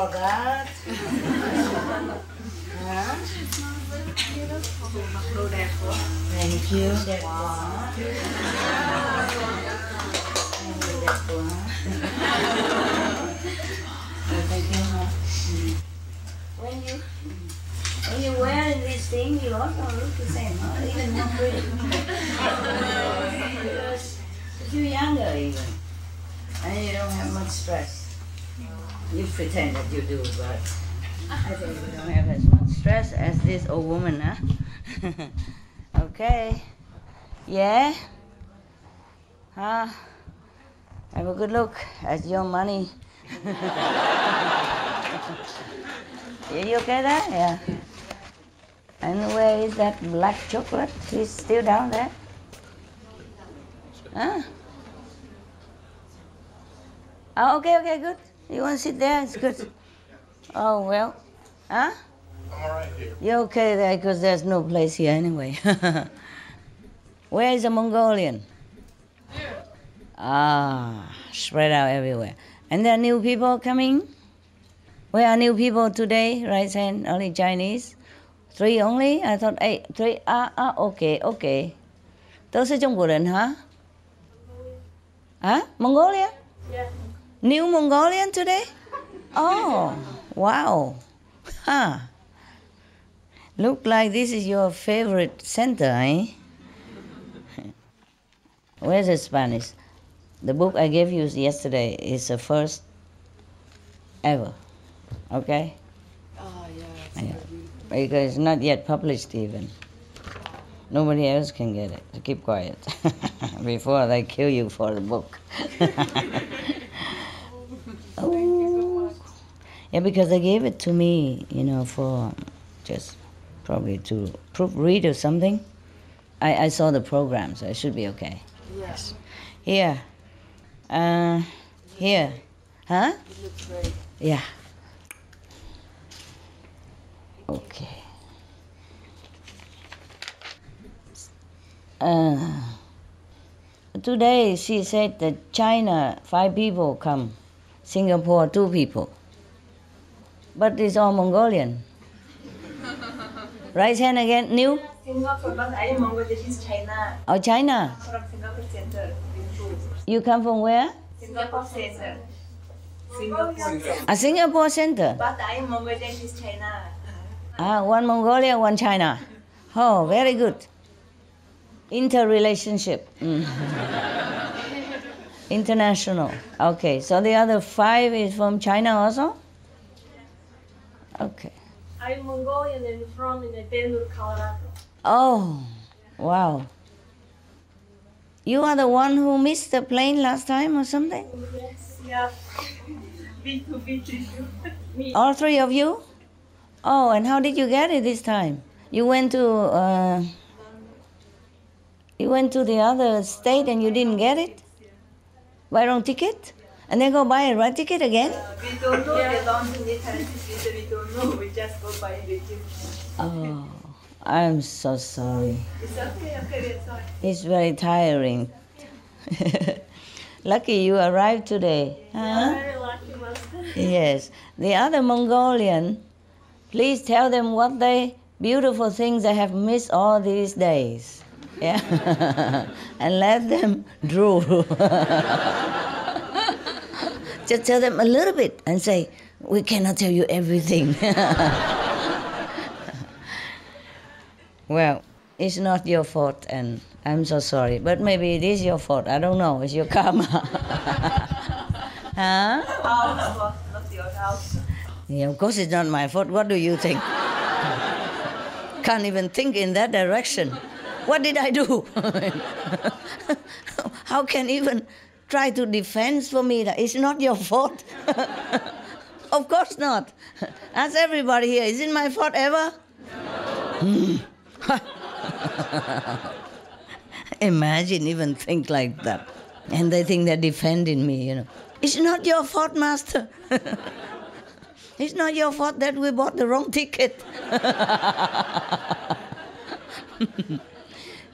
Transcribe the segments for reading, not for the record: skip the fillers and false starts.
for that. Hả? Đồ đẹp quá. Thank you. Đẹp quá. Đẹp quá. Thank you. When you wearing this thing, you also look the same, huh? Even more pretty. Because you're younger even, and you don't have much stress. You pretend that you do, but I think you don't have as much stress as this old woman, huh? Okay. Yeah? Huh? Have a good look at your money. You okay there? Yeah. And where is that black chocolate? He's still down there? Huh? Oh, okay, good. You want to sit there? It's good. Oh, well. Huh? I'm all right here. You're okay there because there's no place here anyway. Where is the Mongolian? Here. Ah, spread out everywhere. And there are new people coming? Where are new people today? Right hand, only Chinese? 3 only? I thought 8. 3. Okay. 都是中国人 huh? Huh? Mongolia? Yeah. New Mongolian today? Oh, wow. Huh. Look like this is your favorite center, eh? Where's the Spanish? The book I gave you yesterday is the first ever. Okay? Oh, Yeah. Because it's not yet published even. Nobody else can get it. So keep quiet before they kill you for the book. Oh. Yeah, because they gave it to me, for just probably to proofread or something. I saw the program, so it should be okay. Yes. Here. Here. Huh? It looks great. Yeah. Okay. Today she said that China 5 people come, Singapore 2 people, but it's all Mongolian. Right hand again, new? Singapore, but I am Mongolian is China. Oh, China. From Singapore Center. You come from where? Singapore Center. Singapore. A Singapore center. But I am Mongolian is China. One Mongolia, one China. Oh, very good. Interrelationship. International. Okay, so the other 5 is from China also? Okay. I'm Mongolian and from Denver, Colorado. Oh, wow. You are the one who missed the plane last time or something? Yes, yeah. B2B. Me. All 3 of you? Oh, and how did you get it this time? You went to the other state and you didn't get it? Buy wrong ticket? And then go buy a right ticket again? We don't know. They don't need transit. We don't know. We just go buy the ticket. Oh, I'm so sorry. It's okay. That's all. It's very tiring. Lucky you arrived today. Huh? Very lucky, master. Yes. The other Mongolian, please tell them what beautiful things they have missed all these days. Yeah. And let them drool. Just tell them a little bit and say, we cannot tell you everything. Well, it's not your fault and I'm so sorry. But maybe it is your fault. I don't know. It's your karma. Huh? House, not your house. Yeah, of course it's not my fault. What do you think? Can't even think in that direction. What did I do? How can even try to defend for me that it's not your fault? Of course not. Ask everybody here, is it my fault ever? No. Imagine even think like that. And they think they're defending me, It's not your fault, master. It's not your fault that we bought the wrong ticket.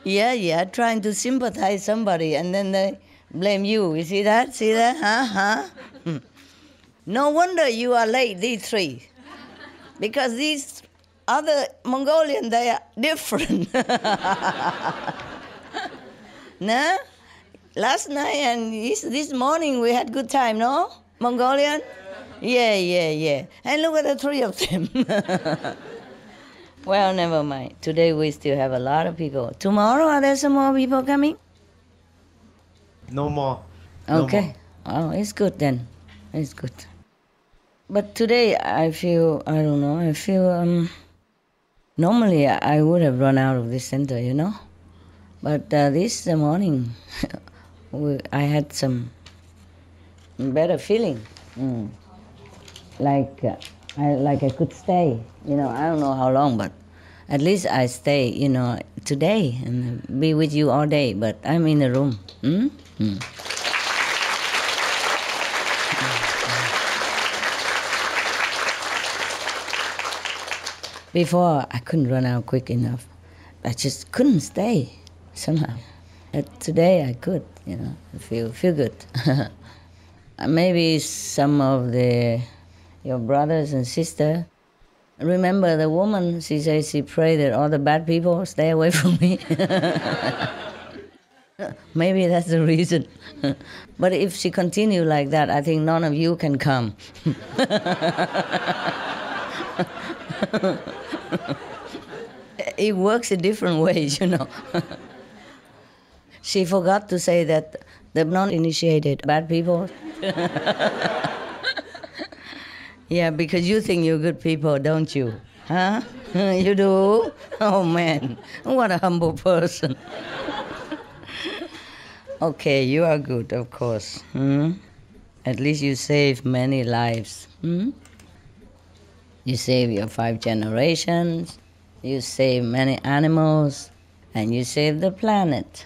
Yeah, trying to sympathize somebody and then they blame you. You see that? Huh? No wonder you are late, these three. Because these other Mongolian, they are different. No? Last night and this morning we had good time, no? Mongolian? Yeah. And look at the three of them. Well, never mind. Today we still have a lot of people. Tomorrow, are there some more people coming? No more. Okay. Oh, it's good then. It's good. But today I feel, I don't know, I feel, normally I would have run out of this center, you know? But this morning, I had some better feeling. Like I could stay, you know, I don't know how long, but at least I stay, you know, today and be with you all day, but I'm in the room. Before, I couldn't run out quick enough. I just couldn't stay somehow. But today I could, you know, feel good. Maybe some of your brothers and sisters remember the woman, she says she prayed that all the bad people stay away from me. Maybe that's the reason. But if she continue like that, I think none of you can come. It works in different ways, you know. She forgot to say that the non-initiated bad people. Yeah, because you think you're good people, don't you? Huh? You do? Oh man, what a humble person. Okay, you are good, of course. At least you save many lives. You save your 5 generations, you save many animals, and you save the planet,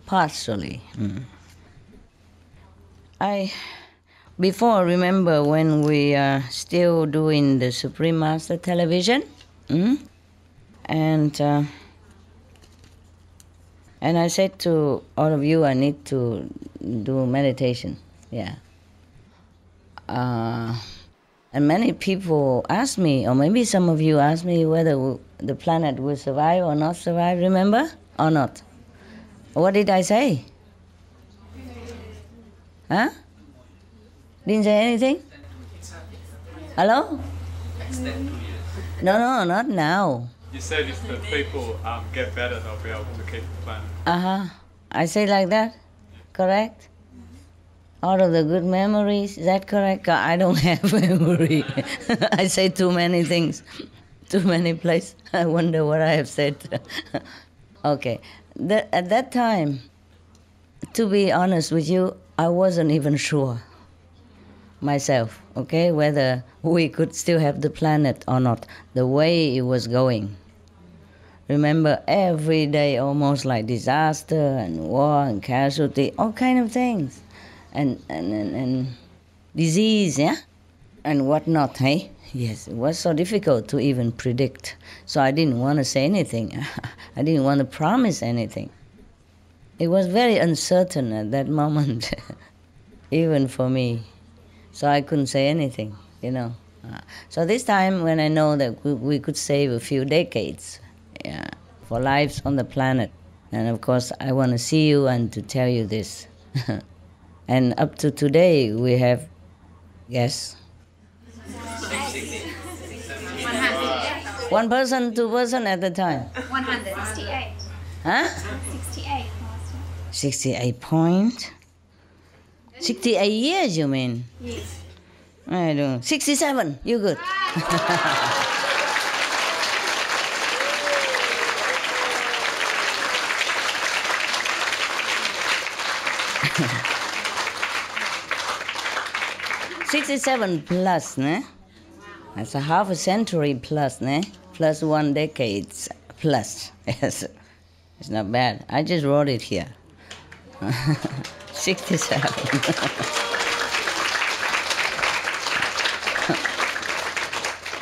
partially. Before, remember when we are still doing the Supreme Master television, and I said to all of you, I need to do meditation, yeah. And many people ask me, or maybe some of you ask me whether the planet will survive or not survive, remember? Or not? What did I say? Huh? Didn't say anything? Hello? No, not now. You said if the people get better, they'll be able to keep the planet. I say like that? Correct? Out of the good memories, is that correct? I don't have memory. I say too many things, too many places. I wonder what I have said. Okay, at that time, to be honest with you, I wasn't even sure myself, okay, whether we could still have the planet or not, the way it was going. Remember, every day almost like disaster and war and casualty, all kind of things. And disease, yeah? And whatnot, hey? Yes, it was so difficult to even predict. So I didn't want to say anything. I didn't want to promise anything. It was very uncertain at that moment, even for me. So I couldn't say anything, you know. So this time when I know that we could save a few decades, yeah, for lives on the planet, and of course I want to see you and to tell you this. And up to today, we have, yes? 1 person, 2 person at the time? 168. Huh? 68. 68 points? 68 years, you mean? Yes. I don't. 67, you good. $67 plus, ne? That's a half a century plus, ne? Plus 1 decade plus. Yes, it's not bad. I just wrote it here. 67.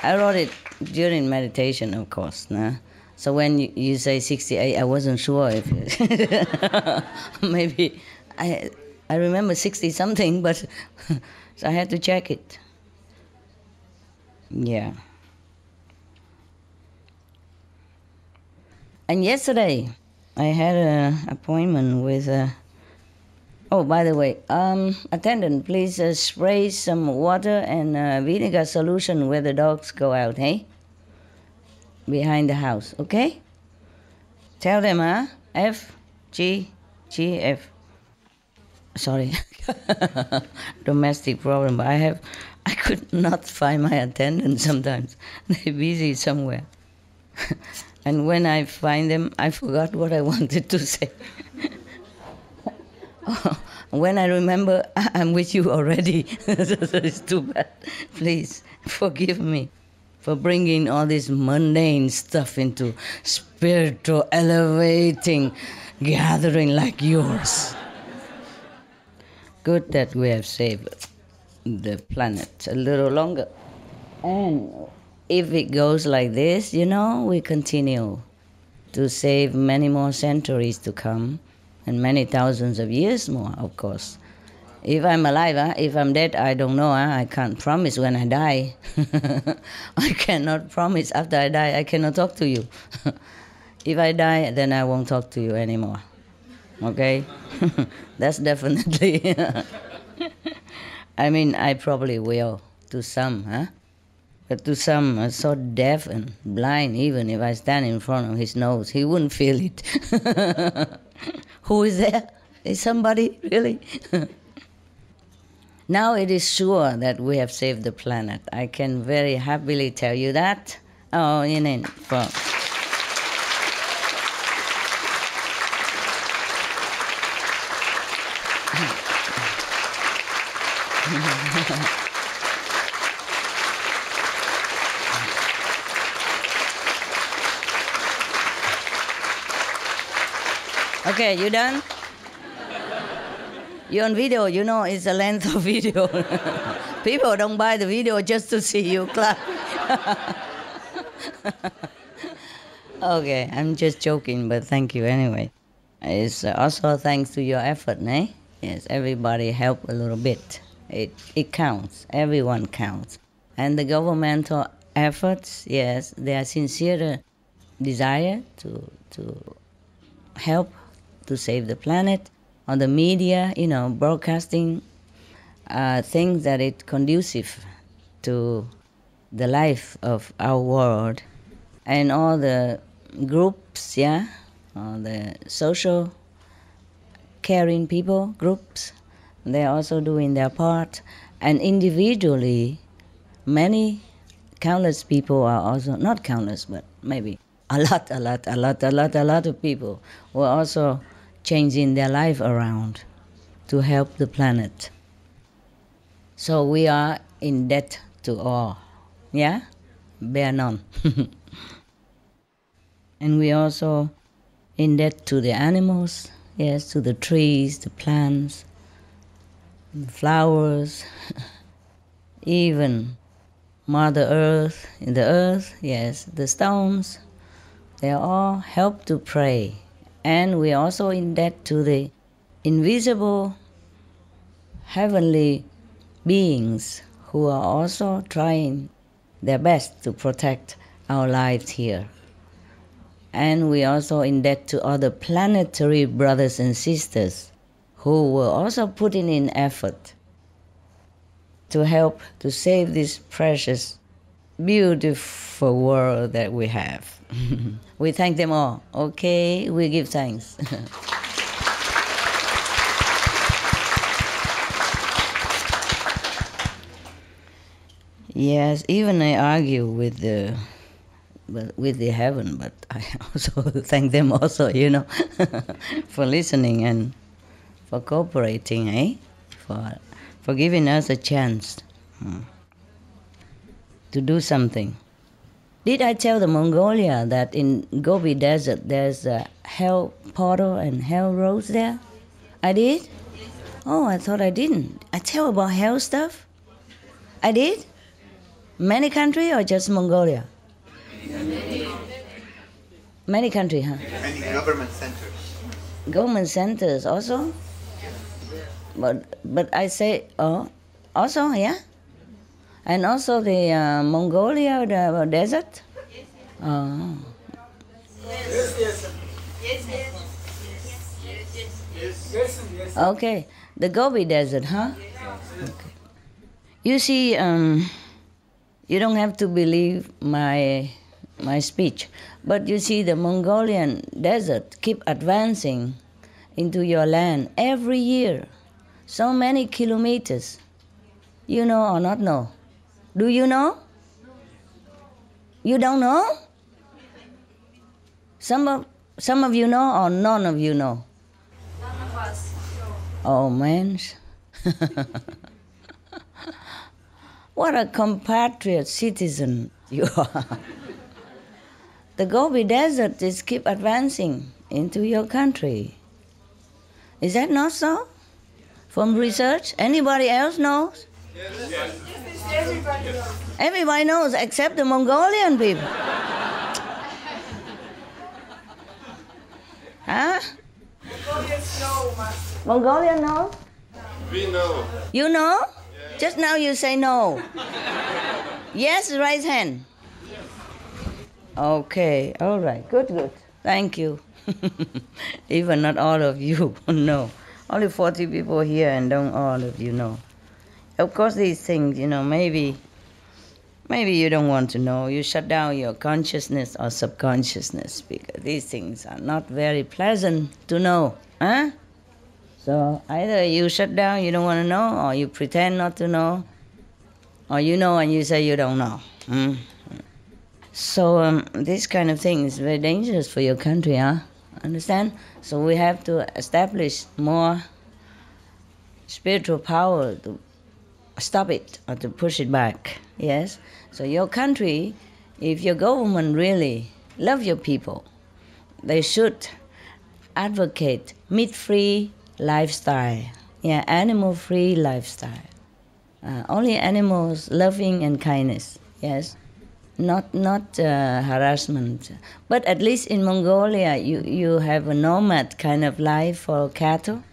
I wrote it during meditation, of course, ne? So when you say 68, I wasn't sure if maybe I remember 60 something, but So I had to check it. Yeah. And yesterday, I had an appointment with... oh, by the way, attendant, please spray some water and vinegar solution where the dogs go out, hey? Behind the house, okay? Tell them, huh? F, G, G, F. Sorry, domestic problem. But I could not find my attendant sometimes. They're busy somewhere. And when I find them, I forgot what I wanted to say. When I remember, I'm with you already. So it's too bad. Please forgive me for bringing all this mundane stuff into spiritual, elevating gathering like yours. Good that we have saved the planet a little longer. And if it goes like this, you know, we continue to save many more centuries to come and many thousands of years more, of course. If I'm alive, if I'm dead, I don't know. I can't promise when I die. I cannot promise after I die. I cannot talk to you. If I die, then I won't talk to you anymore. Okay? That's definitely... I mean, I probably will, to some, huh? But to some are so deaf and blind, even if I stand in front of his nose, he wouldn't feel it. Who is there? Is somebody, really? Now it is sure that we have saved the planet. I can very happily tell you that. Oh, for... Okay, you done? You're on video, you know it's the length of video. People don't buy the video just to see you clap. Okay, I'm just joking, but thank you anyway. It's also thanks to your effort, eh? Yes, everybody help a little bit. It counts, everyone counts. And the governmental efforts, yes, their sincere desire to help to save the planet, on the media, you know, broadcasting things that it's conducive to the life of our world, and all the groups, yeah, all the social caring people groups, they're also doing their part, and individually, many countless people are also, not countless, but maybe a lot of people who are also changing their life around to help the planet. So we are in debt to all, yeah? Bear none. And we also in debt to the animals, yes, to the trees, the plants, the flowers, even Mother Earth, in the earth, yes, the stones, they all help to pray. And we are also in debt to the invisible heavenly beings who are also trying their best to protect our lives here. And we are also in debt to other planetary brothers and sisters who were also putting in effort to help to save this precious, beautiful world that we have. We thank them all. Okay, we give thanks. Yes, even I argue with the heaven, but I also thank them also, you know, for listening and for cooperating, eh? For giving us a chance to do something. Did I tell the Mongolia that in Gobi Desert there's a hell portal and hell roads there? I did? Oh, I thought I didn't. I tell about hell stuff? I did? Many countries or just Mongolia? Many countries, huh? Many government centers. Government centers also? But I say, oh, Also, yeah? And also the Mongolia, the desert? Oh. Yes. Okay, the Gobi Desert, huh? Okay. You see, you don't have to believe my speech, but you see the Mongolian desert keep advancing into your land every year, so many kilometers. You know or not know? Do you know? You don't know? Some of you know or none of you know? None of us. Oh man. What a compatriot citizen you are. The Gobi Desert is keep advancing into your country. Is that not so? From research? Anybody else knows? Yes, everybody knows. Everybody knows except the Mongolian people. Huh? Mongolians know, Master. Mongolian knows? We know. You know? Just now you say no. Yes, raise hand. Okay, all right, good. Thank you. Even not all of you know. Only 40 people here and don't all of you know. Of course, these things, maybe you don't want to know. You shut down your consciousness or subconsciousness because these things are not very pleasant to know. Huh? So either you shut down, you don't want to know, or you pretend not to know, or you know and you say you don't know. So this kind of thing is very dangerous for your country, huh? Understand? So we have to establish more spiritual power to stop it or to push it back. Yes? So your country, if your government really love your people, they should advocate meat-free lifestyle. Yeah, animal-free lifestyle. Only animals, loving and kindness. Yes? Not harassment. But at least in Mongolia, you have a nomad kind of life for cattle.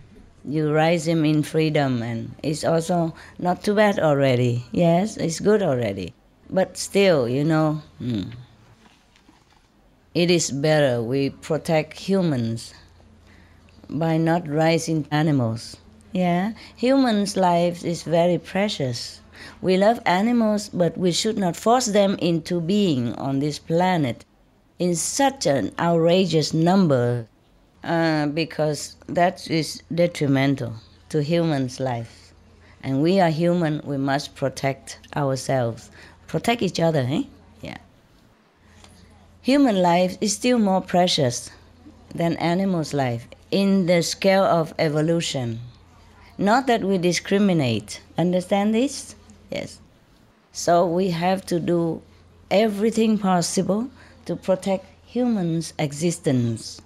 You raise them in freedom, and it's also not too bad already. Yes, it's good already. But still, it is better we protect humans by not raising animals. Yeah, humans' life is very precious. We love animals, but we should not force them into being on this planet in such an outrageous number, because that is detrimental to humans' life. And we are human, we must protect ourselves, protect each other, eh? Yeah. Human life is still more precious than animals' life in the scale of evolution. Not that we discriminate. Understand this? Yes. So we have to do everything possible to protect humans' existence.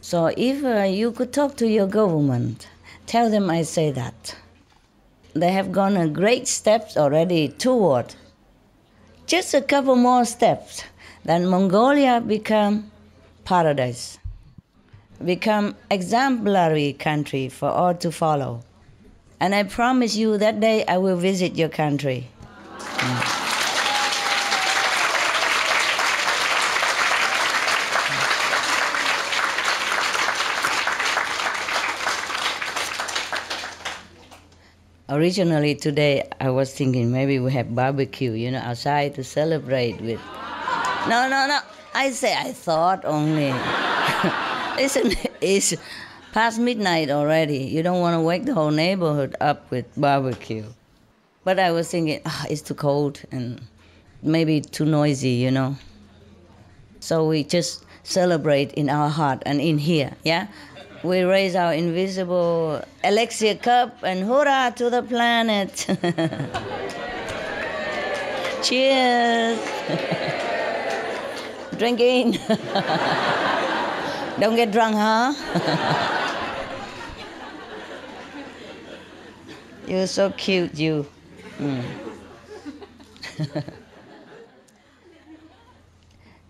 So if you could talk to your government, tell them I say that. They have gone a great steps already toward just a couple more steps, then Mongolia become paradise, become exemplary country for all to follow. And I promise you that day I will visit your country. Originally today I was thinking maybe we have barbecue, outside to celebrate with. No. I thought only. Listen, it's past midnight already. You don't want to wake the whole neighborhood up with barbecue. But I was thinking, it's too cold and maybe too noisy, So we just celebrate in our heart and in here, yeah? We raise our invisible elixir cup and hurrah to the planet. Cheers. Drinking. Don't get drunk, huh? You're so cute, you.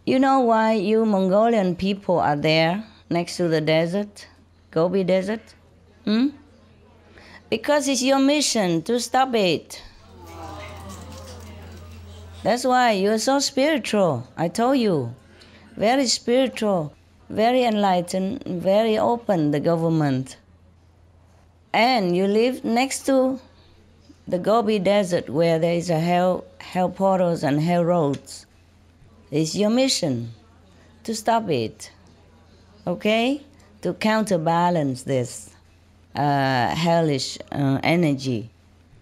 You know why you Mongolian people are there next to the desert? Gobi Desert? Because it's your mission to stop it. That's why you're so spiritual. I told you. Very spiritual, very enlightened, very open, the government. And you live next to the Gobi Desert where there is a hell portals and hell roads. It's your mission to stop it. Okay? To counterbalance this hellish energy.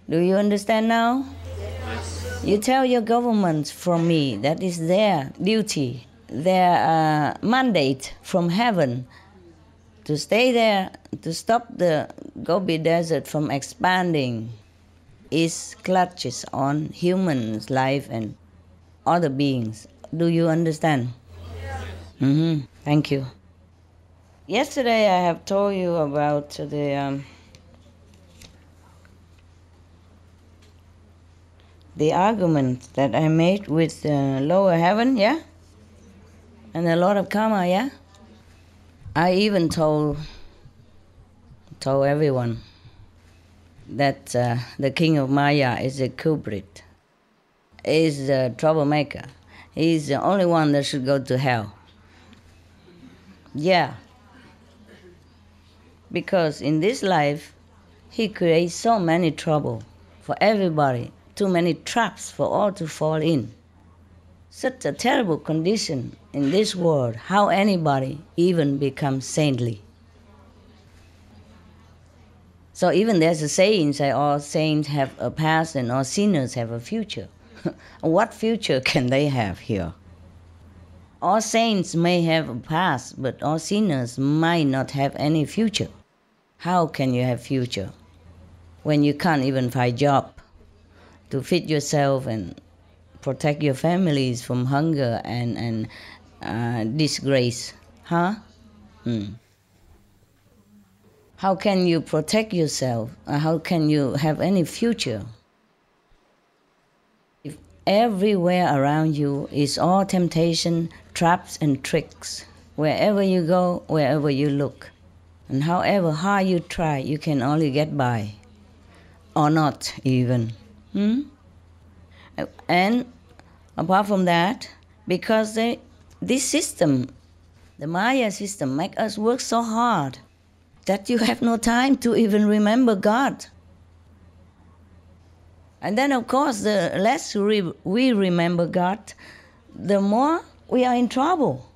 Do you understand now? Yes. You tell your government from me that is their duty, their mandate from heaven to stay there, to stop the Gobi Desert from expanding its clutches on humans' life and other beings. Do you understand? Yes. Thank you. Yesterday I have told you about the argument that I made with lower heaven, yeah? And a lot of karma, yeah? I even told everyone that the king of Maya is a culprit, is a troublemaker. He's the only one that should go to hell. Yeah. Because in this life, he creates so many trouble for everybody, too many traps for all to fall in. Such a terrible condition in this world, how anybody even becomes saintly. So even there's a saying, say all saints have a past and all sinners have a future. What future can they have here? All saints may have a past, but all sinners might not have any future. How can you have future when you can't even find job to feed yourself and protect your families from hunger and disgrace? Huh? How can you protect yourself? How can you have any future? If everywhere around you is all temptation, traps and tricks, wherever you go, wherever you look. And however hard you try, you can only get by. Or not even. And apart from that, because this system, the Maya system, make us work so hard that you have no time to even remember God. And then, of course, the less we remember God, the more we are in trouble.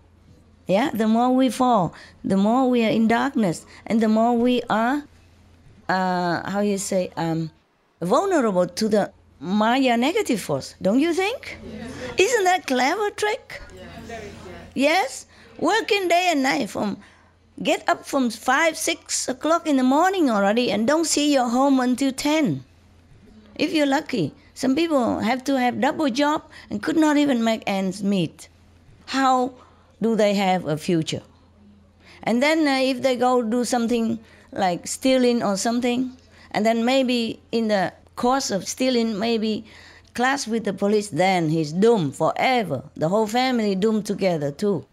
Yeah, the more we fall, the more we are in darkness, and the more we are, vulnerable to the Maya negative force. Don't you think? Yes. Isn't that a clever trick? Yes. Yes? Working day and night, get up from 5, 6 o'clock in the morning already and don't see your home until 10. If you're lucky. Some people have to have double job and could not even make ends meet. How do they have a future? And then if they go do something like stealing or something, and then maybe in the course of stealing, maybe clash with the police, then he's doomed forever. The whole family doomed together too.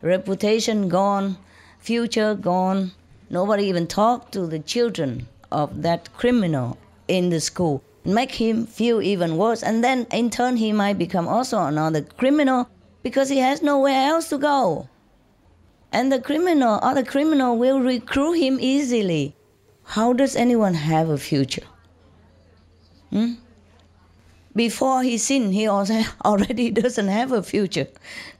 Reputation gone, future gone. Nobody even talk to the children of that criminal in the school. Make him feel even worse. And then in turn he might become also another criminal because he has nowhere else to go. And the other criminal will recruit him easily. How does anyone have a future? Before he sinned, he also already doesn't have a future.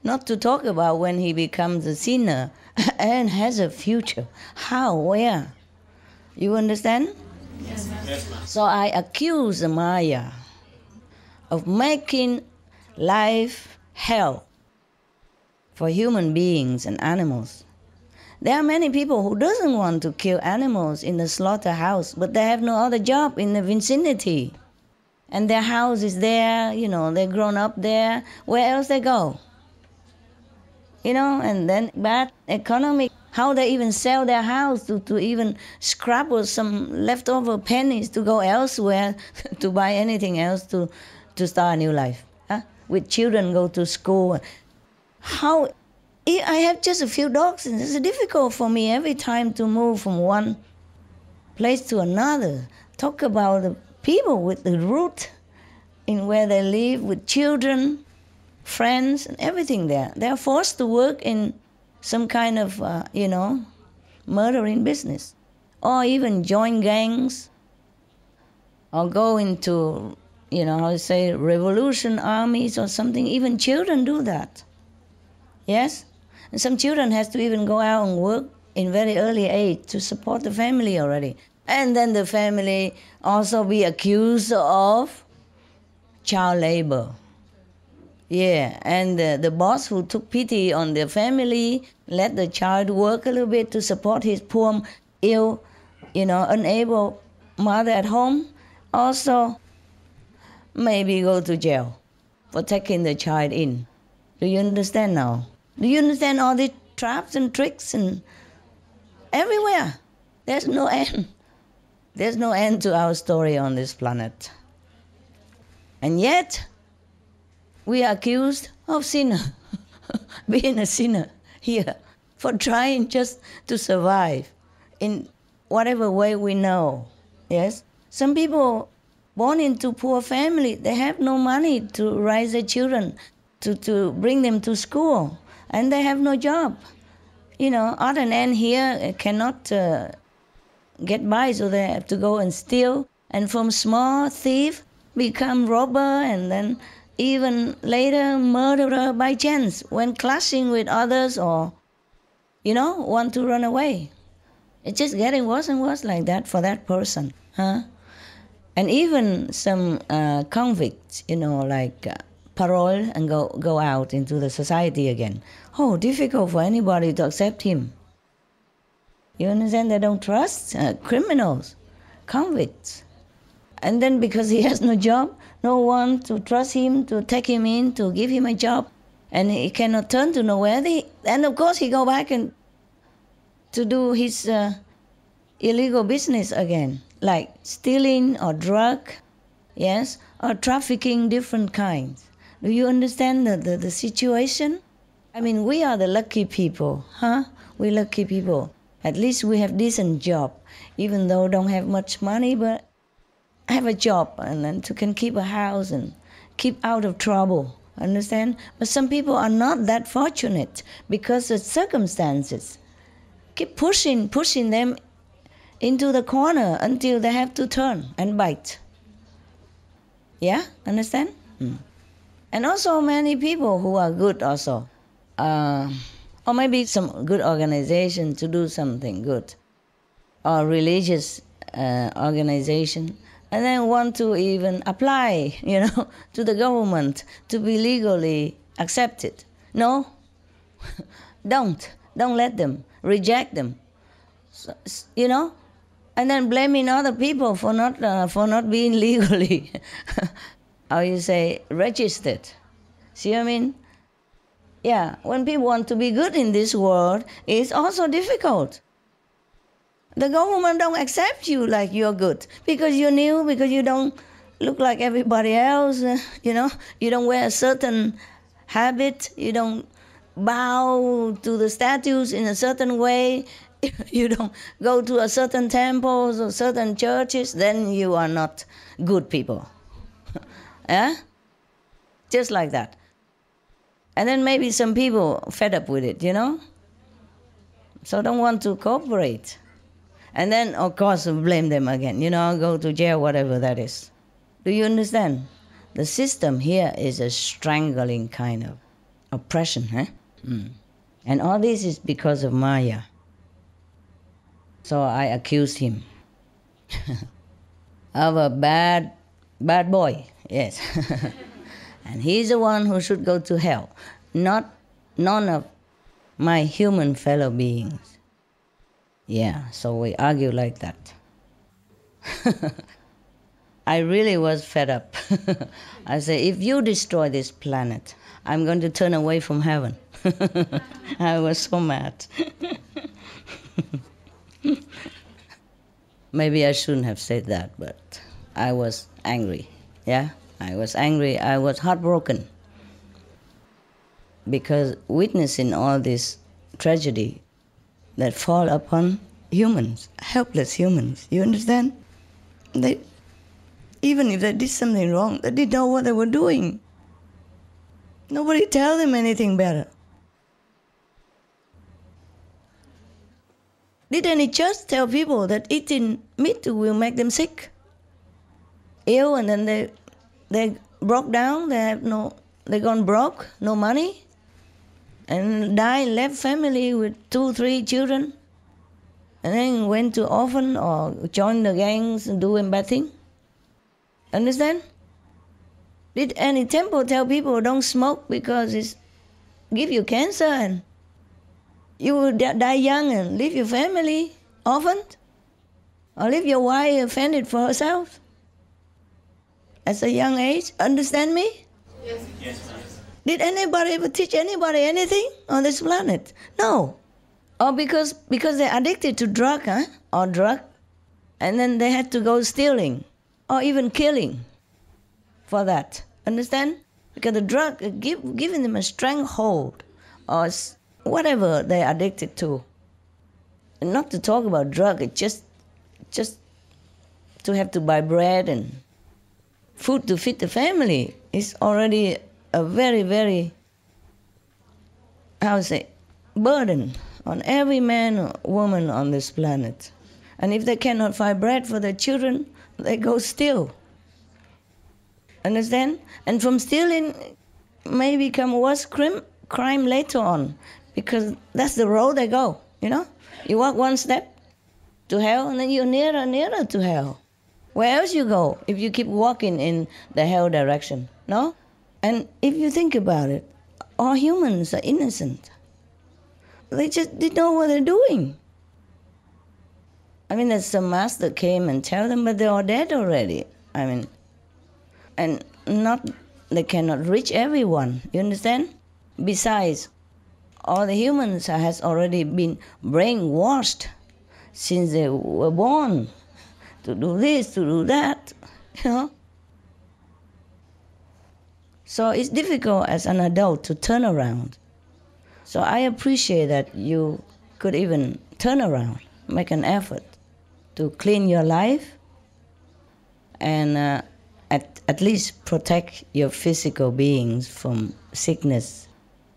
Not to talk about when he becomes a sinner and has a future. How? Where? You understand? Yes, ma'am. Yes, ma'am. So I accuse the Maya of making life hell for human beings and animals. There are many people who doesn't want to kill animals in the slaughterhouse, but they have no other job in the vicinity. And their house is there, they're grown up there. Where else they go? And then bad economic, how they even sell their house to even scrabble some leftover pennies to go elsewhere to buy anything else to start a new life. With children go to school. How? I have just a few dogs and it's difficult for me every time to move from one place to another. Talk about the people with the root in where they live, with children, friends, and everything there. They are forced to work in some kind of, murdering business, or even join gangs, or go into, revolution armies or something. Even children do that. Yes? And some children has to even go out and work in very early age to support the family already. And then the family also be accused of child labor. Yeah, and the boss who took pity on the family, let the child work a little bit to support his poor, ill, unable mother at home, also maybe go to jail for taking the child in. Do you understand now? Do you understand all these traps and tricks and everywhere? There's no end. There's no end to our story on this planet. And yet, we are accused of sinner, being a sinner here, for trying just to survive in whatever way we know. Yes? Some people born into poor family, they have no money to raise their children, to bring them to school, and they have no job. Odd and end here cannot get by, so they have to go and steal, and from small thief become robber, and then even later murderer by chance when clashing with others, or want to run away. It's just getting worse and worse like that for that person, huh? And even some convicts, parole and go out into the society again. Oh, difficult for anybody to accept him. You understand? They don't trust criminals, convicts. And then because he has no job, no one to trust him, to take him in, to give him a job, and he cannot turn to nowhere. And of course he go back and to do his illegal business again, like stealing or drug, yes, or trafficking different kinds. Do you understand the situation? I mean, we are the lucky people, huh? We lucky people. At least we have decent job, even though don't have much money, but have a job and then can keep a house and keep out of trouble. Understand? But some people are not that fortunate because the circumstances keep pushing them into the corner until they have to turn and bite. Yeah? Understand? And also many people who are good also. Or maybe some good organization to do something good. Or religious organization. And then want to even apply, to the government to be legally accepted. No? Don't let them. Reject them. So, and then blaming other people for not being legally, registered. See what I mean? Yeah, when people want to be good in this world, it's also difficult. The government don't accept you like you're good because you're new, because you don't look like everybody else, you don't wear a certain habit, you don't bow to the statues in a certain way, you don't go to a certain temples or certain churches, then you are not good people. Yeah? Just like that. And then maybe some people fed up with it, so don't want to cooperate. And then, of course, blame them again, go to jail, whatever that is. Do you understand? The system here is a strangling kind of oppression, huh? And all this is because of Maya. So I accused him of a bad boy, yes. And he's the one who should go to hell, not none of my human fellow beings. Yeah, so we argue like that. I really was fed up. I said, if you destroy this planet, I'm going to turn away from heaven. I was so mad. Maybe I shouldn't have said that, but I was angry. Yeah, I was angry. I was heartbroken. Because witnessing all this tragedy that fall upon humans, helpless humans. You understand? Even if they did something wrong, they didn't know what they were doing. Nobody tell them anything better. Did any church tell people that eating meat will make them sick, ill, and then they broke down? They gone broke, no money, and died, left family with 2-3 children, and then went to orphan or joined the gangs and doing bad things. Understand? Did any temple tell people don't smoke because it give you cancer and you will die young and leave your family orphaned? Or leave your wife offended for herself at a young age? Understand me? Yes. Did anybody ever teach anybody anything on this planet? No. Or because they're addicted to drug, or drug, and then they had to go stealing or even killing for that. Understand? Because the drug giving them a stranglehold or whatever they're addicted to. And not to talk about drug, it's just to have to buy bread and food to feed the family is already a very, very, burden on every man or woman on this planet. And if they cannot find bread for their children, they go steal. Understand? And from stealing may become worse crime later on, because that's the road they go, you know? You walk one step to hell, and then you're nearer and nearer to hell. Where else you go if you keep walking in the hell direction, no? And if you think about it, all humans are innocent. They just didn't know what they're doing. I mean, there's some master came and tell them, but they're all dead already. I mean, and they cannot reach everyone, you understand? Besides, all the humans has already been brainwashed since they were born to do this, to do that, you know? So it's difficult as an adult to turn around. So I appreciate that you could even turn around, make an effort to clean your life and at least protect your physical beings from sickness,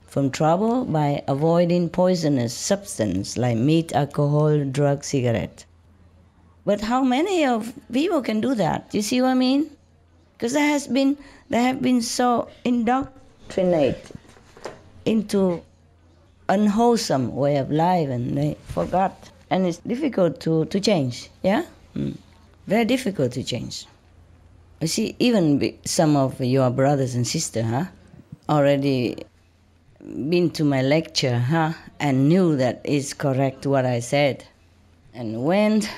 from trouble by avoiding poisonous substance like meat, alcohol, drugs, cigarette. But how many of people can do that? You see what I mean? Because they have been so indoctrinated into unwholesome way of life, and they forgot. And it's difficult to change, yeah? Very difficult to change. You see, even some of your brothers and sisters, already been to my lecture, and knew that it's correct what I said, and went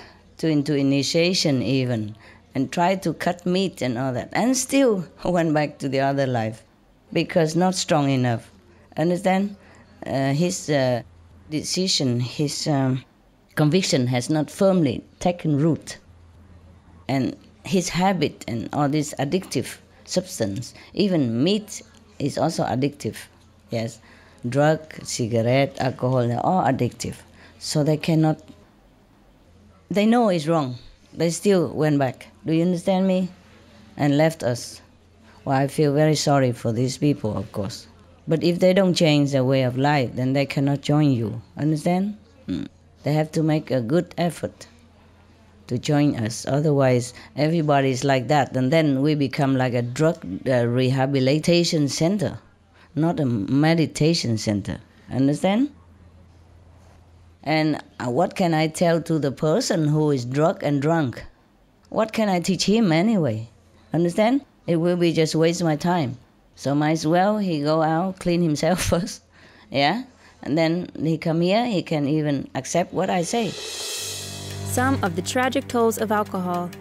into initiation even, and tried to cut meat and all that, and still went back to the other life, because not strong enough. Understand? His decision, his conviction has not firmly taken root. And his habit and all this addictive substance, even meat is also addictive. Yes, drug, cigarette, alcohol, they're all addictive. So they know it's wrong. They still went back. Do you understand me? And left us. Well, I feel very sorry for these people, of course. But if they don't change their way of life, then they cannot join you. Understand? They have to make a good effort to join us. Otherwise, everybody is like that. And then we become like a drug rehabilitation center, not a meditation center. Understand? And what can I tell to the person who is drunk and drunk? What can I teach him anyway? Understand? It will be just waste my time. So might as well he go out, clean himself first, yeah? And then he come here, he can even accept what I say. Some of the tragic tolls of alcohol.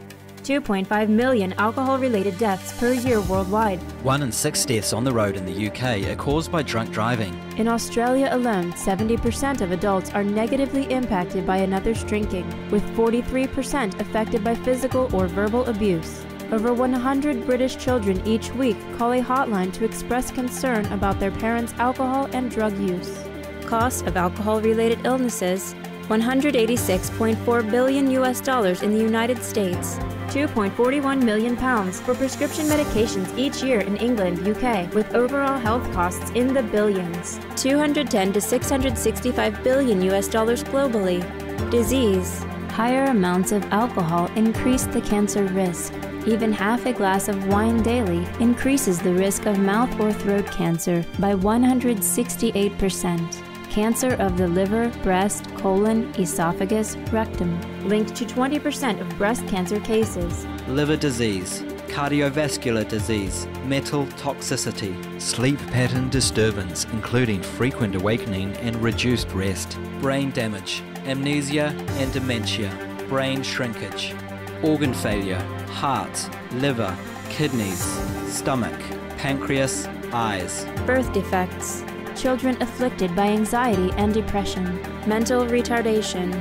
2.5 million alcohol-related deaths per year worldwide. 1 in 6 deaths on the road in the UK are caused by drunk driving. In Australia alone, 70% of adults are negatively impacted by another's drinking, with 43% affected by physical or verbal abuse. Over 100 British children each week call a hotline to express concern about their parents' alcohol and drug use. Cost of alcohol-related illnesses. $186.4 billion in the United States, £2.41 million for prescription medications each year in England, UK, with overall health costs in the billions, $210 to $665 billion globally. Disease. Higher amounts of alcohol increase the cancer risk. Even half a glass of wine daily increases the risk of mouth or throat cancer by 168%. Cancer of the liver, breast, colon, esophagus, rectum, linked to 20% of breast cancer cases. Liver disease, cardiovascular disease, metal toxicity, sleep pattern disturbance including frequent awakening and reduced rest, brain damage, amnesia and dementia, brain shrinkage, organ failure, heart, liver, kidneys, stomach, pancreas, eyes. Birth defects. Children afflicted by anxiety and depression, mental retardation,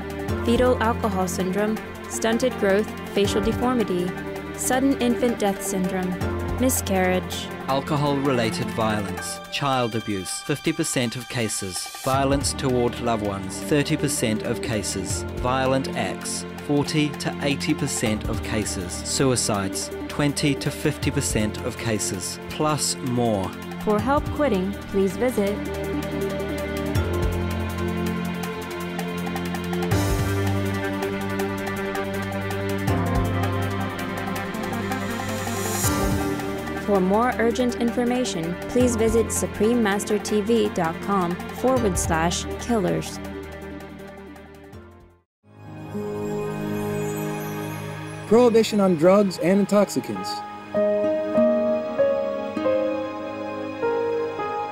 fetal alcohol syndrome, stunted growth, facial deformity, sudden infant death syndrome, miscarriage. Alcohol-related violence, child abuse, 50% of cases, violence toward loved ones, 30% of cases, violent acts, 40 to 80% of cases, suicides, 20 to 50% of cases, plus more. For help quitting, please visit For more urgent information, please visit suprememastertv.com/killers. Prohibition on drugs and intoxicants.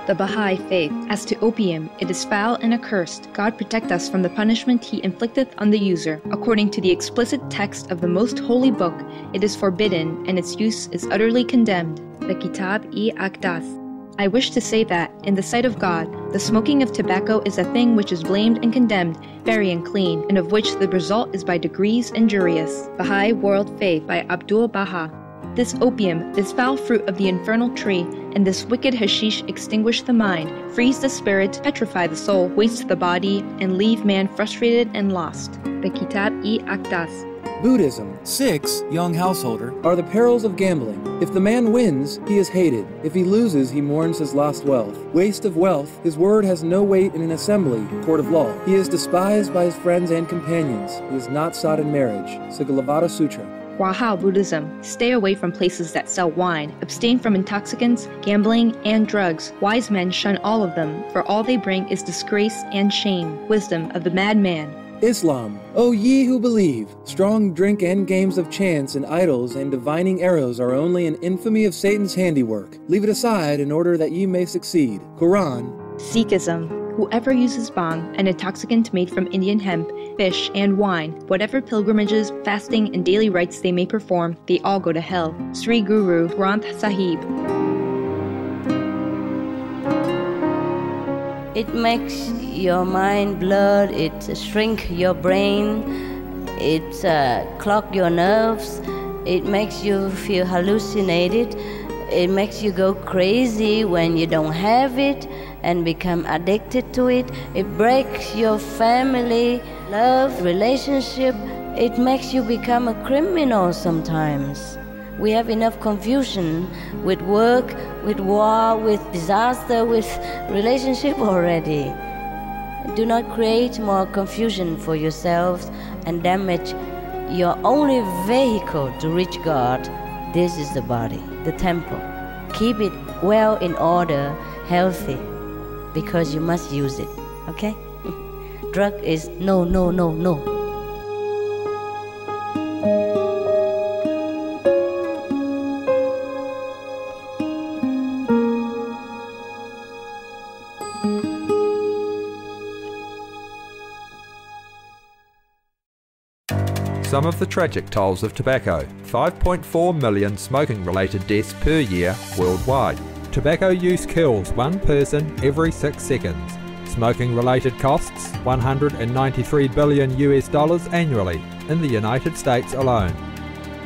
The Baha'i Faith. As to opium, it is foul and accursed. God protect us from the punishment he inflicteth on the user. According to the explicit text of the most holy book, it is forbidden and its use is utterly condemned. The Kitab-i-Aqdas. I wish to say that, in the sight of God, the smoking of tobacco is a thing which is blamed and condemned, very unclean, and of which the result is by degrees injurious. Baha'i World Faith by Abdul Baha. This opium, this foul fruit of the infernal tree, and this wicked hashish extinguish the mind, freeze the spirit, petrify the soul, waste the body, and leave man frustrated and lost. The Kitab-i-Aqdas. Buddhism. 6, young householder, are the perils of gambling. If the man wins, he is hated. If he loses, he mourns his lost wealth. Waste of wealth, his word has no weight in an assembly, court of law. He is despised by his friends and companions. He is not sought in marriage. Sigalavada Sutra. Wahao Buddhism. Stay away from places that sell wine. Abstain from intoxicants, gambling, and drugs. Wise men shun all of them, for all they bring is disgrace and shame. Wisdom of the madman. Islam. O ye who believe, strong drink and games of chance and idols and divining arrows are only an infamy of Satan's handiwork. Leave it aside in order that ye may succeed. Quran. Sikhism. Whoever uses bhang, an intoxicant made from Indian hemp, fish, and wine, whatever pilgrimages, fasting, and daily rites they may perform, they all go to hell. Sri Guru Granth Sahib. It makes your mind blurred, it shrink your brain, it clog your nerves, it makes you feel hallucinated, it makes you go crazy when you don't have it and become addicted to it. It breaks your family, love, relationship. It makes you become a criminal sometimes. We have enough confusion with work, with war, with disaster, with relationship already. Do not create more confusion for yourselves and damage your only vehicle to reach God. This is the body, the temple. Keep it well in order, healthy, because you must use it, okay? Drug is no, no, no, no. Some of the tragic tolls of tobacco. 5.4 million smoking-related deaths per year worldwide. Tobacco use kills one person every 6 seconds. Smoking-related costs $193 billion annually in the United States alone.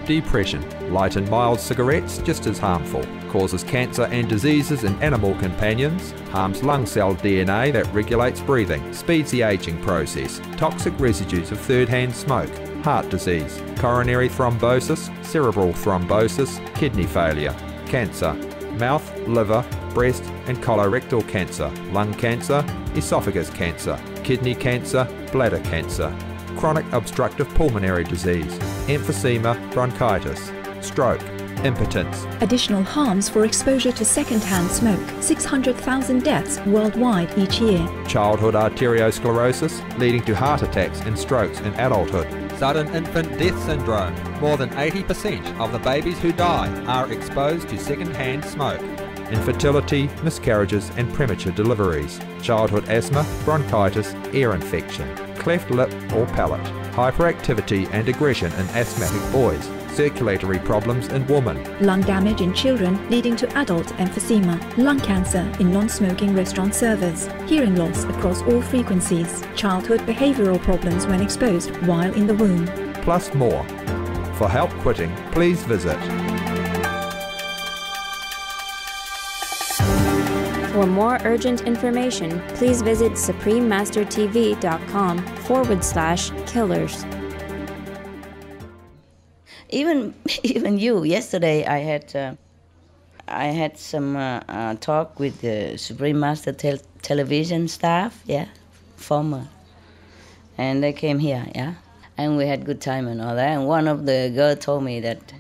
depression. Light and mild cigarettes just as harmful. Causes cancer and diseases in animal companions. Harms lung cell DNA that regulates breathing. Speeds the aging process. Toxic residues of third-hand smoke. Heart disease. Coronary thrombosis. Cerebral thrombosis. Kidney failure. Cancer. Mouth, liver, breast and colorectal cancer. Lung cancer. Esophagus cancer. Kidney cancer. Bladder cancer. Chronic obstructive pulmonary disease, emphysema, bronchitis, stroke, impotence. Additional harms for exposure to second-hand smoke. 600,000 deaths worldwide each year. Childhood arteriosclerosis, leading to heart attacks and strokes in adulthood. Sudden infant death syndrome. More than 80% of the babies who die are exposed to second-hand smoke. Infertility, miscarriages and premature deliveries. Childhood asthma, bronchitis, ear infection. Cleft lip or palate, hyperactivity and aggression in asthmatic boys, circulatory problems in women. Lung damage in children leading to adult emphysema. Lung cancer in non-smoking restaurant servers. Hearing loss across all frequencies. Childhood behavioral problems when exposed while in the womb. Plus more. For help quitting, please visit. For more urgent information, please visit suprememastertv.com/killers. Even you, yesterday I had some talk with the Supreme Master television staff, yeah, former, and they came here, yeah, and we had good time and all that. And one of the girls told me that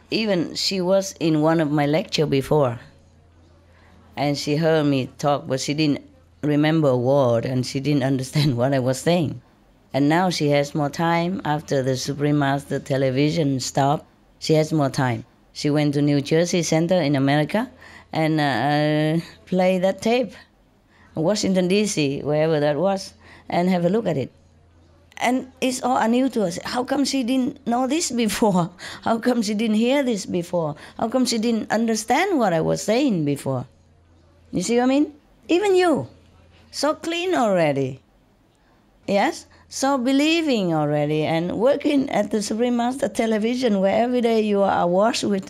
even she was in one of my lecture before. And she heard me talk, but she didn't remember a word and she didn't understand what I was saying. And now she has more time after the Supreme Master television stopped. She has more time. She went to New Jersey Center in America and play that tape, Washington, D.C., wherever that was, and have a look at it. And it's all new to us. How come she didn't know this before? How come she didn't hear this before? How come she didn't understand what I was saying before? You see what I mean? Even you, so clean already. Yes? So believing already and working at the Supreme Master television where every day you are washed with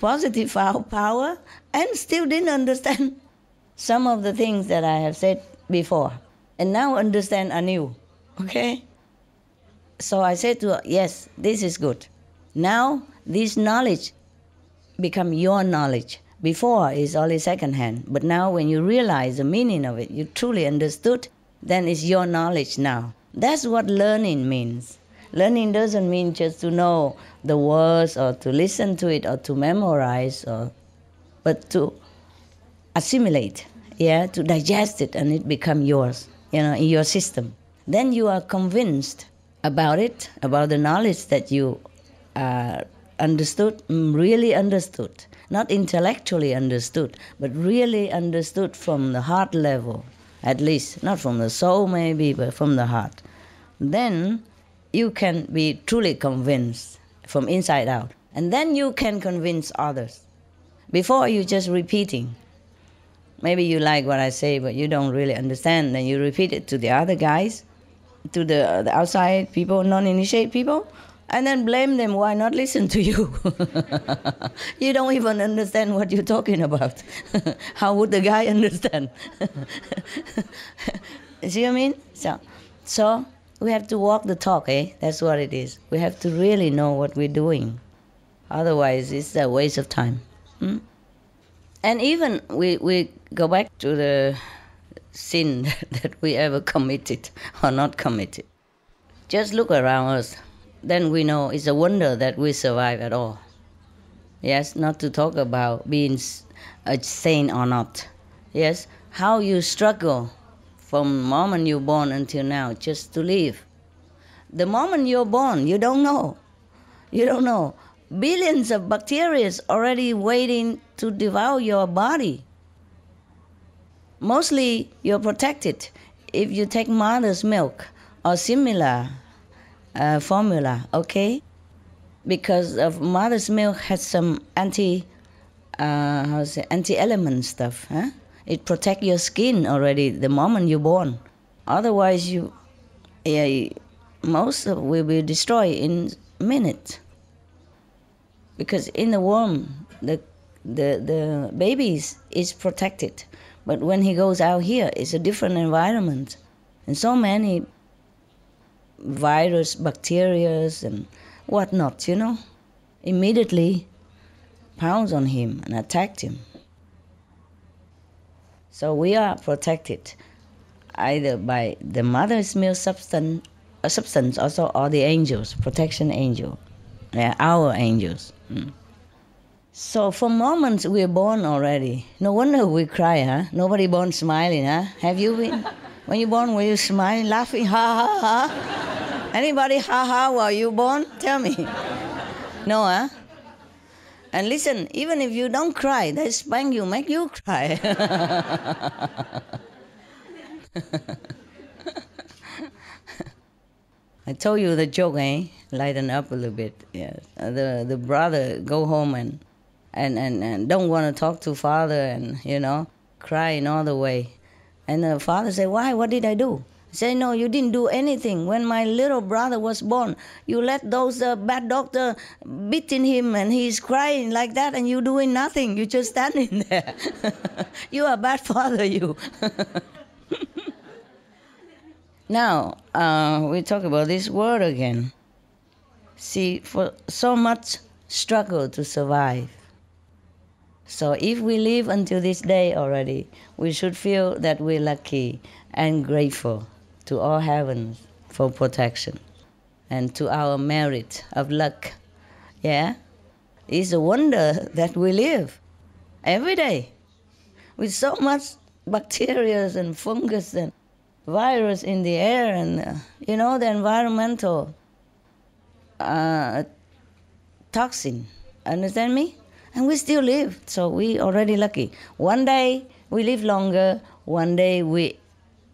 positive power and still didn't understand some of the things that I have said before. And now understand anew. Okay? So I said to her, yes, this is good. Now this knowledge become your knowledge. Before is only second-hand, but now when you realize the meaning of it, you truly understood, then it's your knowledge now. That's what learning means. Learning doesn't mean just to know the words or to listen to it or to memorize, but to assimilate, yeah, to digest it and it become yours, in your system. Then you are convinced about it, about the knowledge that you understood, really understood. Not intellectually understood, but really understood from the heart level, at least. Not from the soul maybe, but from the heart. Then you can be truly convinced from inside out. And then you can convince others. Before you just repeating. Maybe you like what I say, but you don't really understand. Then you repeat it to the other guys, to the outside people, non-initiated people. And then blame them, why not listen to you? You don't even understand what you're talking about. How would the guy understand? See what I mean? So we have to walk the talk, eh? That's what it is. We have to really know what we're doing. Otherwise, it's a waste of time. And even we go back to the sin that we ever committed or not committed. Just look around us. Then we know it's a wonder that we survive at all. Yes, not to talk about being a saint or not. Yes, how you struggle from the moment you're born until now just to live. The moment you're born, you don't know. You don't know. Billions of bacteria already waiting to devour your body. Mostly you're protected if you take mother's milk or similar formula, okay? Because of mother's milk has some anti-element stuff. Huh? It protects your skin already the moment you're born. Otherwise, most of will be destroyed in minutes. Because in the womb, the babies is protected. But when he goes out here, it's a different environment. And so many virus, bacteria, and whatnot, immediately pounce on him and attack him. So we are protected either by the mother's milk substance also, or the angels, protection angel. They're our angels. So for moments we're born already. No wonder we cry, huh? Nobody born smiling, huh? Have you been? When you born, were you smiling, laughing, ha, ha, ha? Anybody ha, ha, while you born? Tell me. No, huh? And listen, even if you don't cry, they spank you, make you cry. I told you the joke, eh? Lighten up a little bit. Yeah. The brother go home and don't want to talk to father and, crying all the way. And the father said, why? What did I do? He said, no, you didn't do anything. When my little brother was born, you let those bad doctor beating him and he's crying like that and you doing nothing. You just standing there. You are a bad father, you. Now, we talk about this word again. See, for so much struggle to survive. So if we live until this day already, we should feel that we're lucky and grateful to all heavens for protection and to our merit of luck. Yeah? It's a wonder that we live every day with so much bacteria and fungus and virus in the air and, the environmental toxin. Understand me? And we still live, so we already lucky. One day we live longer, one day we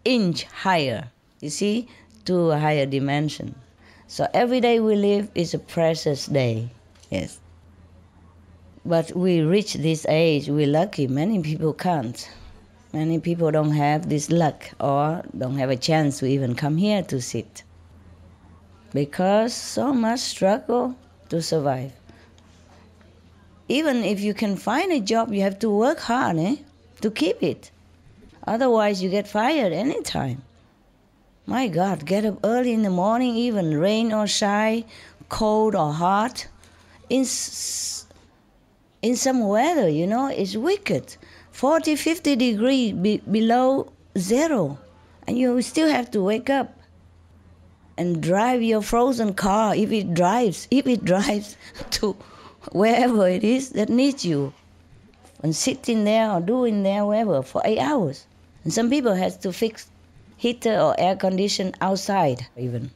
inch higher, you see, to a higher dimension. So every day we live is a precious day, yes. But we reach this age, we're lucky. Many people can't. Many people don't have this luck or don't have a chance to even come here to sit. Because so much struggle to survive. Even if you can find a job, you have to work hard to keep it. Otherwise, you get fired anytime. My God, get up early in the morning, even rain or shine, cold or hot. In some weather, it's wicked. 40, 50 degrees below zero. And you still have to wake up and drive your frozen car if it drives to wherever it is that needs you, and sit in there or do in there wherever for 8 hours. And some people has to fix heater or air condition outside even.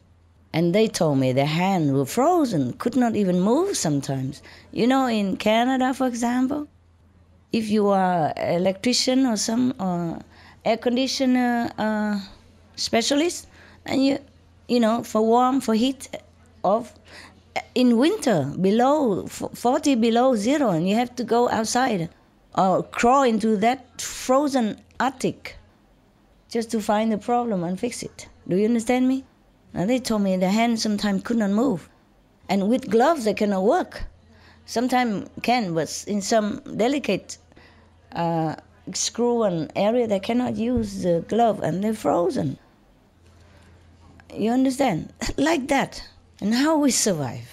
And they told me their hands were frozen, could not even move sometimes. In Canada, for example, if you are an electrician or some air conditioner specialist, and for warm, for heat, in winter, 40 below zero, and you have to go outside or crawl into that frozen attic just to find the problem and fix it. Do you understand me? Now they told me the hands sometimes could not move. And with gloves they cannot work. Sometimes can, but in some delicate screw and area they cannot use the glove and they're frozen. You understand? Like that. And how we survive.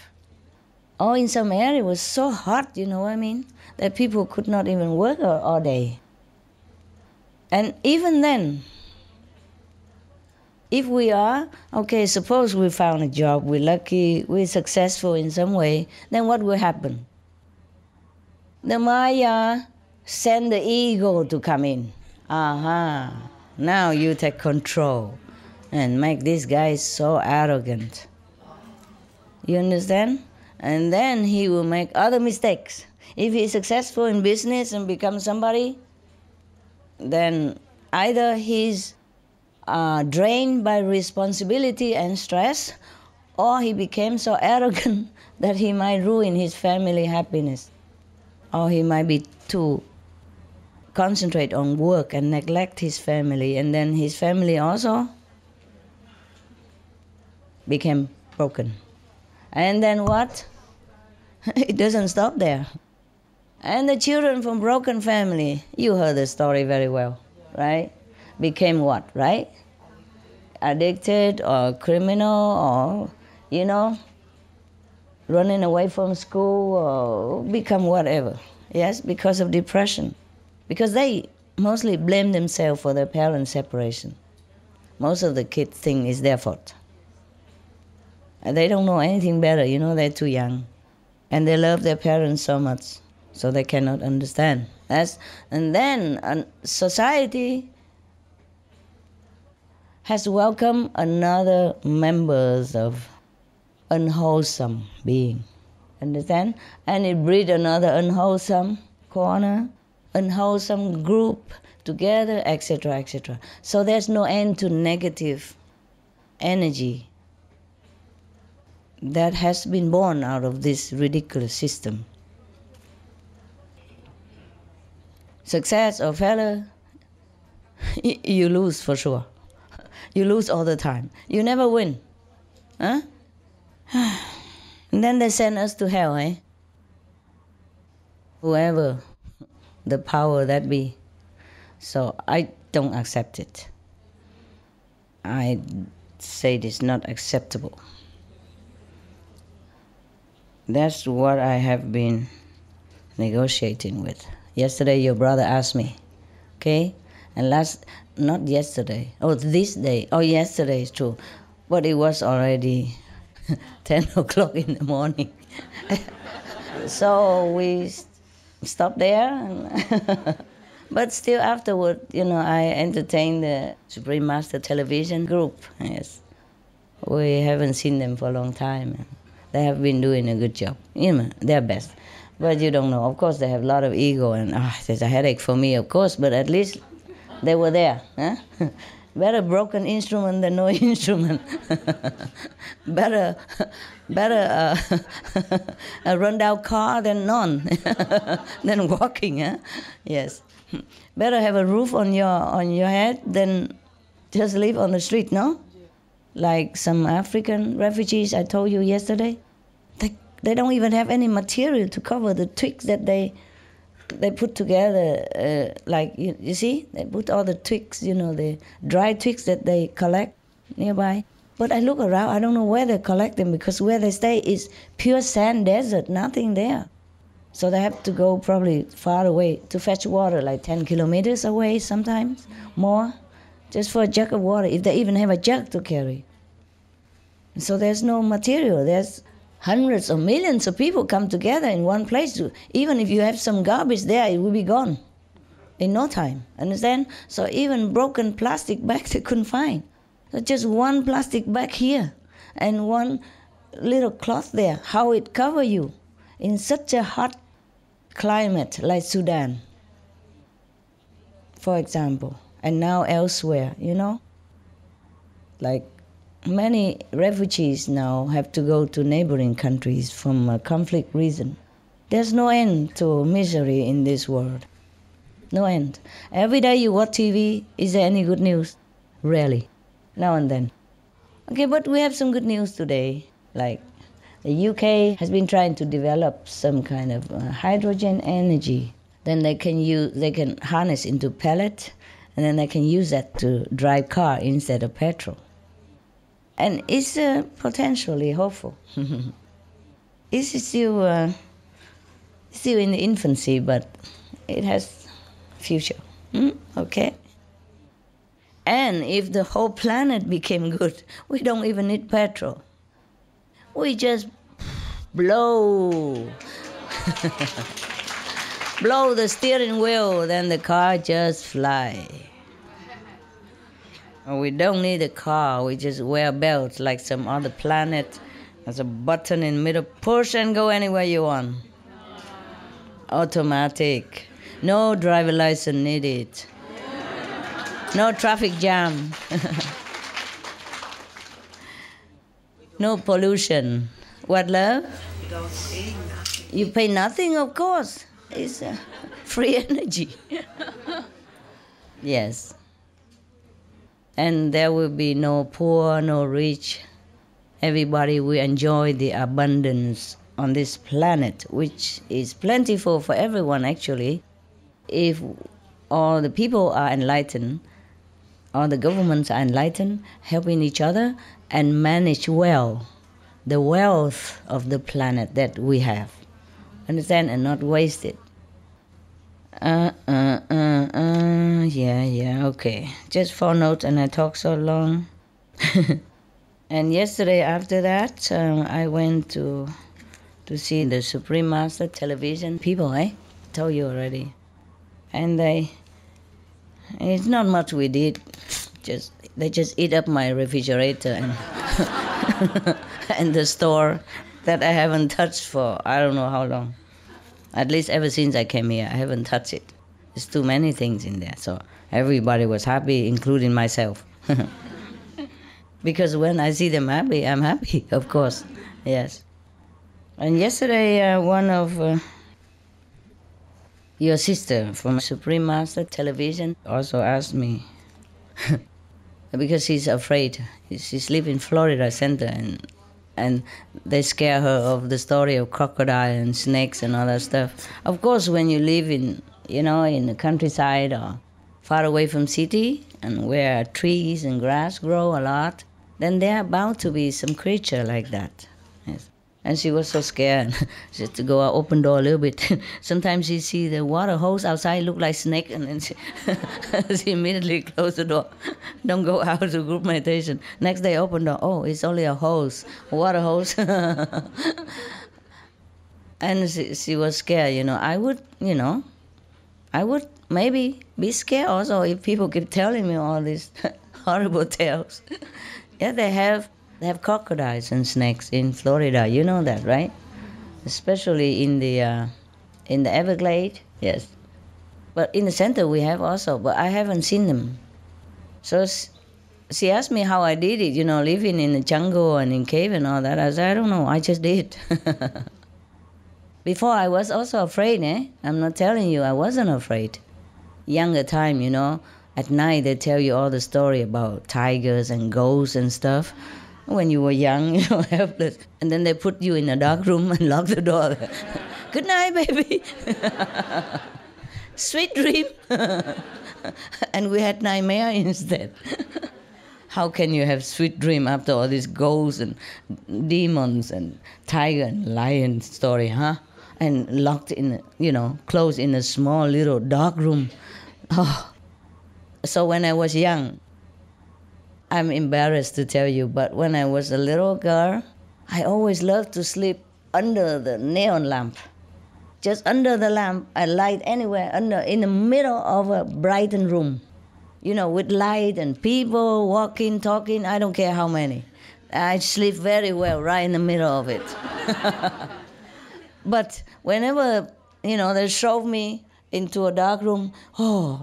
Or in some area it was so hot, that people could not even work all day. And even then, if we are, suppose we found a job, we're lucky, we're successful in some way, then what will happen? The Maya send the ego to come in. Now you take control and make this guy so arrogant. You understand? And then he will make other mistakes. If he's successful in business and becomes somebody, then either he's drained by responsibility and stress, or he became so arrogant that he might ruin his family happiness. Or he might be too concentrate on work and neglect his family, and then his family also became broken. And then what? It doesn't stop there. And the children from broken family, you heard the story very well, right? Became what, right? Addicted or criminal or, running away from school or become whatever. Yes, because of depression. Because they mostly blame themselves for their parents' separation. Most of the kids think it's their fault. And they don't know anything better, they're too young. And they love their parents so much, so they cannot understand. And then society has welcomed another members of unwholesome being. Understand? And it breed another unwholesome corner, unwholesome group together, etc., etc. So there's no end to negative energy that has been born out of this ridiculous system. Success or failure, you lose for sure. You lose all the time. You never win. Huh? And then they send us to hell, eh? Whoever the power that be. So I don't accept it. I say it is not acceptable. That's what I have been negotiating with. Yesterday your brother asked me, okay? And not yesterday, this day. Yesterday is true. But it was already 10 o'clock in the morning. So we stopped there. But still afterward, I entertained the Supreme Master Television group. Yes. We haven't seen them for a long time. They have been doing a good job. Their best. But you don't know. Of course, they have a lot of ego, and there's a headache for me, of course, but at least they were there. Huh? Better broken instrument than no instrument. better a run-down car than none, than walking. Huh? Yes. Better have a roof on your head than just live on the street, no? Like some African refugees I told you yesterday. They don't even have any material to cover the twigs that they put together. You see, they put all the twigs, the dry twigs that they collect nearby. But I look around, I don't know where they collect them, because where they stay is pure sand desert, nothing there. So they have to go probably far away to fetch water, like 10 kilometers away sometimes, more, just for a jug of water, if they even have a jug to carry. So there's no material. There's hundreds or millions of people come together in one place. Even if you have some garbage there, it will be gone in no time. Understand? So even broken plastic bags they couldn't find. So just one plastic bag here and one little cloth there. How it cover you in such a hot climate like Sudan, for example, and now elsewhere, Like many refugees now have to go to neighboring countries from a conflict reason. There's no end to misery in this world. No end. Every day you watch TV, is there any good news? Rarely. Now and then. Okay, but we have some good news today. Like the UK has been trying to develop some kind of hydrogen energy. Then they can harness into pellet, and then they can use that to drive car instead of petrol. And it's potentially hopeful. It's still in the infancy, but it has future. Okay? And if the whole planet became good, we don't even need petrol. We just blow. Blow the steering wheel, then the car just fly. We don't need a car, we just wear belts like some other planet. There's a button in the middle, push and go anywhere you want. Automatic. No driver license needed. No traffic jam. No pollution. What, love? You pay nothing, of course. It's free energy. Yes. And there will be no poor, no rich. everybody will enjoy the abundance on this planet, which is plentiful for everyone actually. If all the people are enlightened, all the governments are enlightened, helping each other and manage well the wealth of the planet that we have. Understand? And not waste it. Yeah, okay. Just 4 notes and I talk so long. And yesterday after that, I went to see the Supreme Master television people, Told you already. And it's not much we did. They just eat up my refrigerator and and the store that I haven't touched for I don't know how long. At least ever since I came here, I haven't touched it. There's too many things in there. So everybody was happy, including myself. Because when I see them happy, I'm happy, of course. Yes. And yesterday, one of your sister from Supreme Master Television also asked me, because she's afraid. She lives in Florida Center, and they scare her of the story of crocodile and snakes and all that stuff. Of course, when you live in the countryside or far away from city and where trees and grass grow a lot, then there are bound to be some creature like that. Yes. And she was so scared. She had to go out, open door a little bit. Sometimes she see the water hose outside look like snake, and then she immediately closed the door. Don't go out to group meditation. Next day, open door. Oh, it's only a hose, a water hose. And she was scared. I would maybe be scared also if people keep telling me all these horrible tales. Yeah, they have crocodiles and snakes in Florida. You know that, right? Especially in the Everglades. Yes. But in the center we have also, but I haven't seen them. So she asked me how I did it, living in the jungle and in cave and all that. I said, I don't know, I just did. Before I was also afraid, I'm not telling you I wasn't afraid. Younger time, at night they tell you all the story about tigers and ghosts and stuff. When you were young, helpless. And then they put you in a dark room and lock the door. Good night, baby. Sweet dream. And we had nightmare instead. How can you have sweet dream after all these ghosts and demons and tiger and lion story, huh? And locked in, closed in a small little dark room. Oh. So when I was young, I'm embarrassed to tell you, but when I was a little girl, I always loved to sleep under the neon lamp. Just under the lamp, I light anywhere, in the middle of a brightened room. With light and people walking, talking, I don't care how many. I sleep very well right in the middle of it. But whenever, they shove me into a dark room,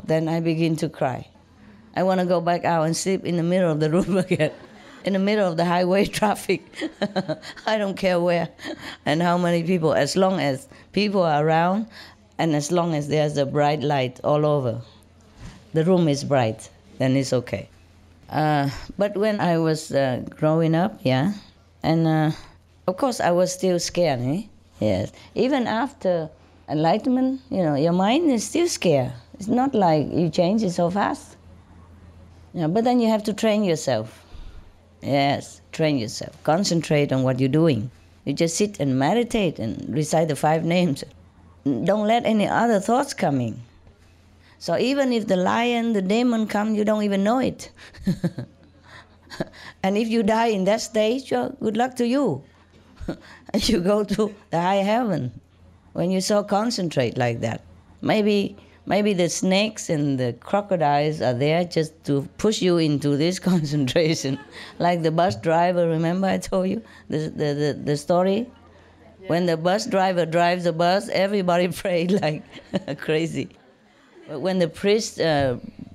then I begin to cry. I want to go back out and sleep in the middle of the room again, in the middle of the highway traffic. I don't care where and how many people, as long as people are around and as long as there's a bright light all over. The room is bright, then it's okay. But when I was growing up, and of course I was still scared, Yes. Even after enlightenment, your mind is still scared. It's not like you change it so fast. But then you have to train yourself. Yes, train yourself. Concentrate on what you're doing. You just sit and meditate and recite the 5 names. Don't let any other thoughts come in. So even if the lion, the demon come, you don't even know it. And if you die in that stage, good luck to you. You go to the high heaven when you so concentrate like that. Maybe the snakes and the crocodiles are there just to push you into this concentration. Like the bus driver, remember I told you the story? Yeah. When the bus driver drives the bus, everybody prayed like crazy. But when the priest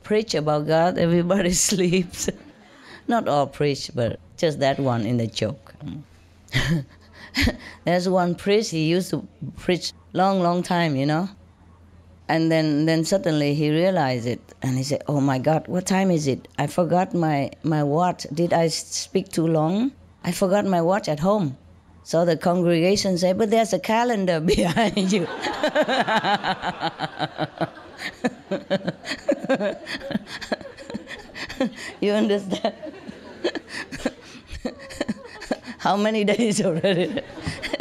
preach about God, everybody sleeps. Not all preach, but just that one in the joke. There's one priest, he used to preach long time, And then suddenly he realized it, and he said, oh my God, what time is it? I forgot my watch. Did I speak too long? I forgot my watch at home. So the congregation said, but there's a calendar behind you. You understand? How many days already?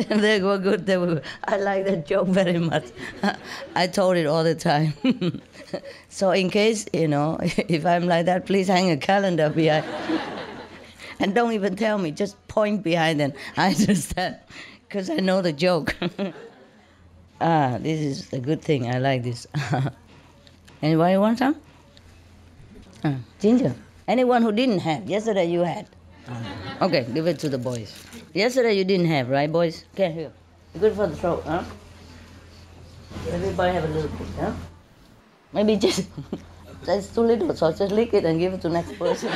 They were good. They were good. I like that joke very much. I told it all the time. So in case, if I'm like that, please hang a calendar behind. And don't even tell me, just point behind and I understand, because I know the joke. This is a good thing. I like this. Anybody want some? Ginger. Anyone who didn't have? Yesterday you had. Okay, give it to the boys. Yesterday you didn't have, right, boys? Okay, here. Good for the throat, huh? Everybody have a little bit, huh? Maybe just, that's too little, so just lick it and give it to the next person.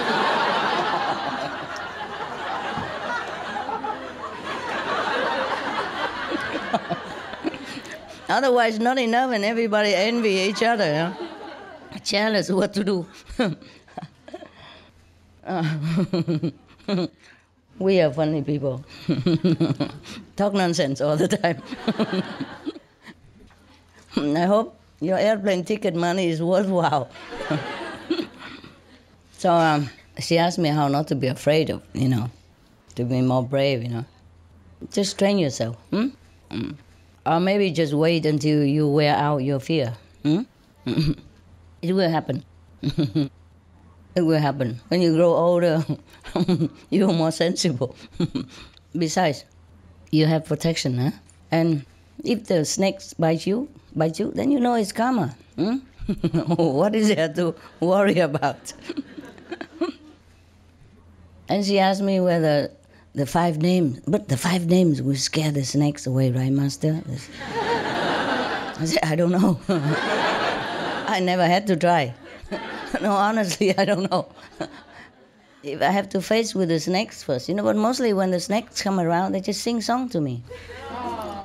Otherwise, not enough, and everybody envy each other, huh? Jealous what to do. We are funny people. Talk nonsense all the time. I hope your airplane ticket money is worthwhile. So she asked me how not to be afraid of, to be more brave, Just train yourself. Or maybe just wait until you wear out your fear. It will happen. It will happen. When you grow older, you're more sensible. Besides, you have protection, huh? And if the snakes bite you, then you know it's karma. What is there to worry about? And she asked me whether the 5 names, but the 5 names will scare the snakes away, right, Master? I said, I don't know. I never had to try. No, honestly, I don't know. If I have to face with the snakes first, but mostly when the snakes come around, they just sing song to me.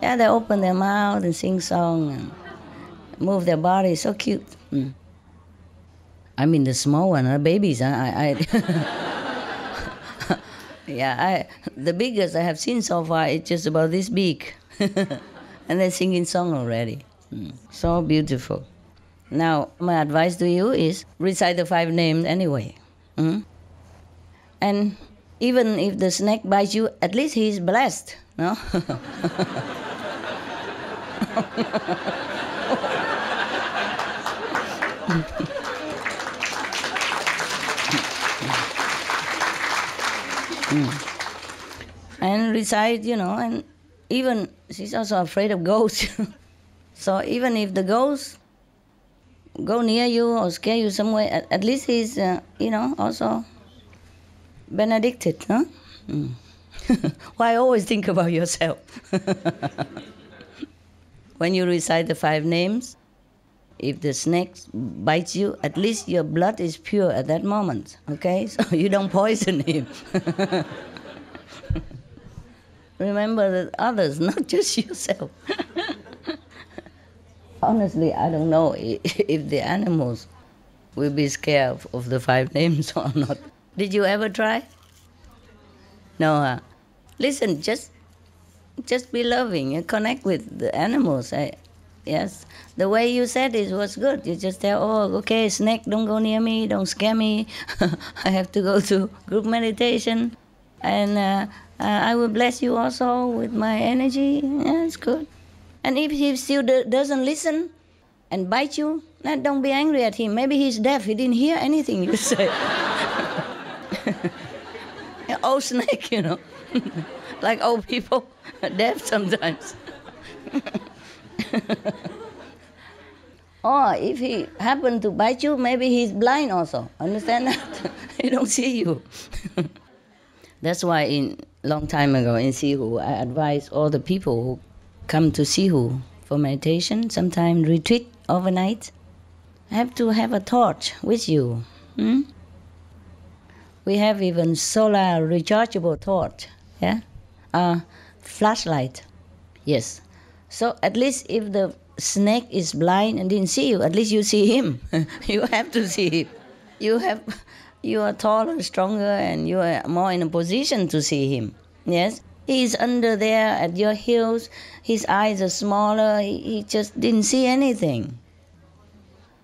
Yeah, they open their mouth and sing song and move their body, so cute. I mean, the small one, the babies. The biggest I have seen so far is just about this big. And they're singing song already. So beautiful. Now, my advice to you is recite the 5 names anyway. And even if the snake bites you, at least he's blessed, no? And recite, and even she's also afraid of ghosts. So even if the ghosts go near you or scare you somewhere, at least he's, also benedicted, huh? Why always think about yourself? When you recite the 5 names, if the snake bites you, at least your blood is pure at that moment, okay? So you don't poison him. Remember that others, not just yourself. Honestly, I don't know if the animals will be scared of the 5 names or not. Did you ever try? No, listen, just be loving and connect with the animals. Yes, the way you said it was good. You just tell, okay, snake, don't go near me, don't scare me. I have to go to group meditation, and I will bless you also with my energy. Yeah, it's good. And if he still doesn't listen and bite you, then don't be angry at him. Maybe he's deaf. He didn't hear anything you say. Old snake, like old people, deaf sometimes. Or if he happened to bite you, maybe he's blind also. Understand that? He don't see you. That's why long time ago in Sihu, I advise all the people who come to Sihu for meditation, sometimes retreat overnight, have to have a torch with you. We have even solar rechargeable torch, flashlight, yes. So at least if the snake is blind and didn't see you, at least you see him. You have to see him. You have You are taller, stronger, and you are more in a position to see him. Yes? He's under there at your heels. His eyes are smaller. He just didn't see anything.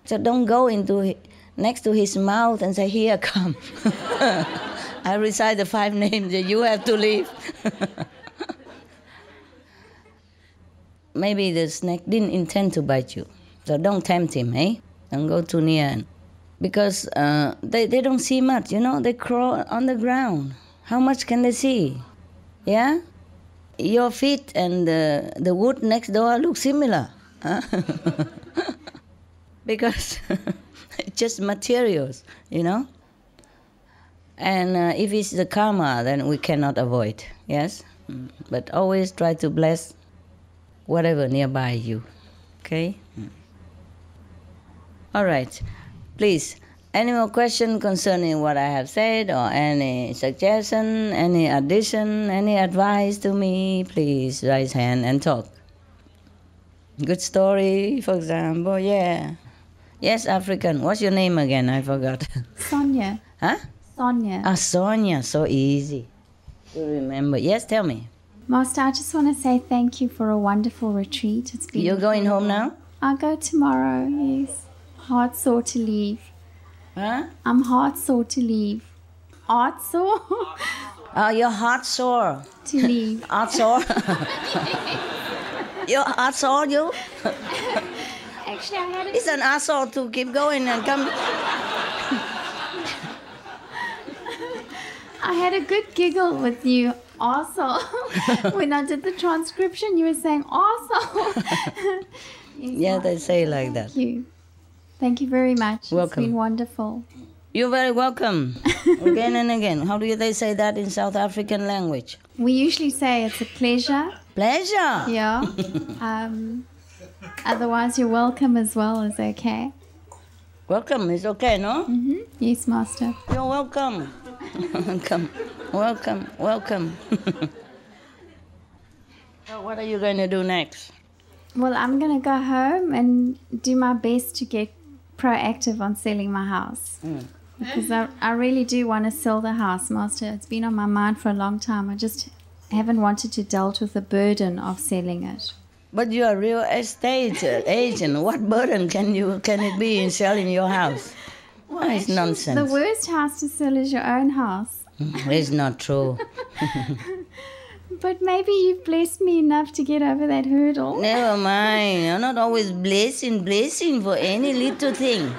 So don't go next to his mouth and say, here, come. I recite the 5 names that you have to leave. Maybe the snake didn't intend to bite you. So don't tempt him, eh? Don't go too near. Because they don't see much, you know? They crawl on the ground. How much can they see? Yeah? Your feet and the wood next door look similar. Huh? Because it's just materials, you know? And if it's the karma, then we cannot avoid, yes? But always try to bless whatever nearby you, okay? All right, please. Any more questions concerning what I have said, or any suggestion, any addition, any advice to me? Please raise hand and talk. Good story, for example, yeah. Yes, African. What's your name again? I forgot. Sonia. Huh? Sonia. Ah, Sonia. So easy to remember. Yes, tell me. Master, I just want to say thank you for a wonderful retreat. It's been. You're going home now? I'll go tomorrow, yes. Heart sore to leave. Huh? I'm heart sore to leave. Heart sore? Oh, you're heart sore. To leave. Heart sore? You're heart sore, you? Actually, I had It's an asshole to keep going and come. I had a good giggle with you also. When I did the transcription, you were saying also. Yeah, they say like that. Thank you. Thank you very much. Welcome. It's been wonderful. You're very welcome. Again and again. How do they say that in South African language? We usually say it's a pleasure. Pleasure? Yeah. Otherwise, you're welcome as well is okay. Welcome is okay, no? Mm-hmm. Yes, Master. You're welcome. Welcome, welcome, welcome. So what are you going to do next? Well, I'm going to go home and do my best to get proactive on selling my house. Because I really do want to sell the house, Master. It's been on my mind for a long time. I just haven't wanted to deal with the burden of selling it. But you're a real estate agent. What burden can it be in selling your house? Well, it's nonsense. The worst house to sell is your own house. It's not true. But maybe you've blessed me enough to get over that hurdle. Never mind. You're not always blessing for any little thing.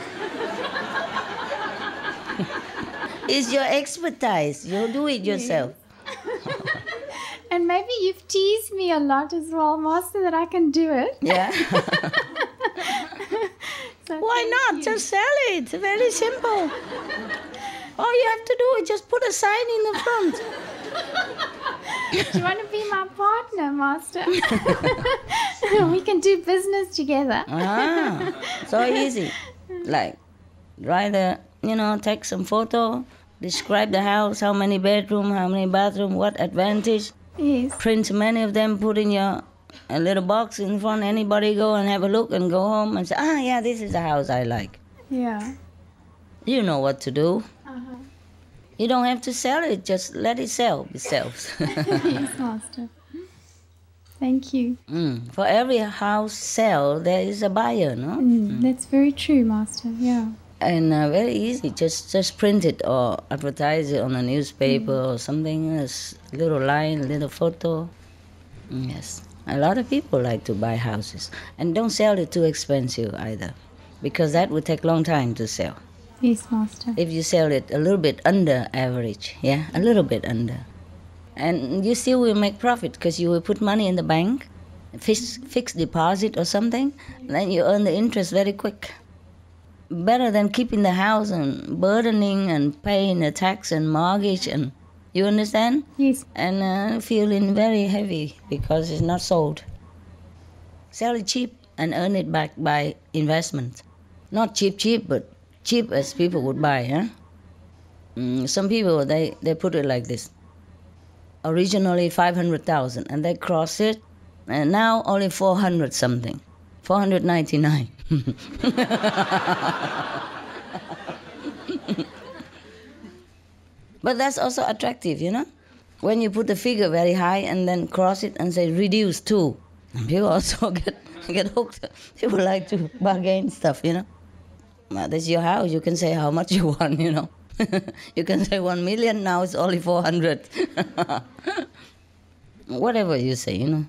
It's your expertise. You do it yourself. And maybe you've teased me a lot as well, Master, that I can do it. Yeah. So why not? Just sell it. Very simple. All you have to do is just put a sign in the front. Do you want to be my partner, Master? We can do business together. So easy. Like, take some photo, describe the house, how many bedroom, how many bathroom, what advantage. Yes. Print many of them, put in a little box in front. Anybody go and have a look and go home and say, yeah, this is the house I like. Yeah. You know what to do. You don't have to sell it, just let it sell itself. Yes, Master. Thank you. For every house sell, there is a buyer, no? That's very true, Master, yeah. And very easy, just print it or advertise it on a newspaper or something, a little line, a little photo. Yes, a lot of people like to buy houses. And don't sell it too expensive either, because that would take a long time to sell. Yes, Master. If you sell it a little bit under average, yeah, a little bit under. And you still will make profit because you will put money in the bank, fixed deposit or something, and then you earn the interest very quick. Better than keeping the house and burdening and paying the tax and mortgage, and you understand? Yes. And feeling very heavy because it's not sold. Sell it cheap and earn it back by investment. Not cheap, but cheap as people would buy, huh? Some people, they put it like this. Originally 500,000 and they cross it, and now only 400 something. 499. But that's also attractive, you know? When you put the figure very high and then cross it and say reduce to, people also get hooked. People like to bargain stuff, you know? That's your house. You can say how much you want, you know? You can say 1 million, now it's only 400. Whatever you say, you know?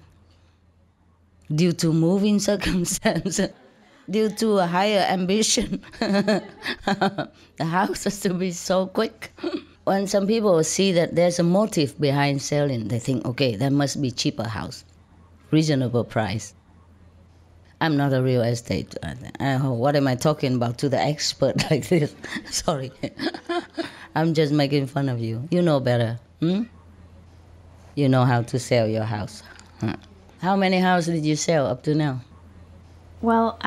Due to moving circumstances, due to a higher ambition, the house has to be so quick. When some people see that there's a motive behind selling, they think, okay, there must be cheaper house, reasonable price. I'm not a real estate. What am I talking about to the expert like this? Sorry. I'm just making fun of you. You know better. You know how to sell your house. How many houses did you sell up to now? Well,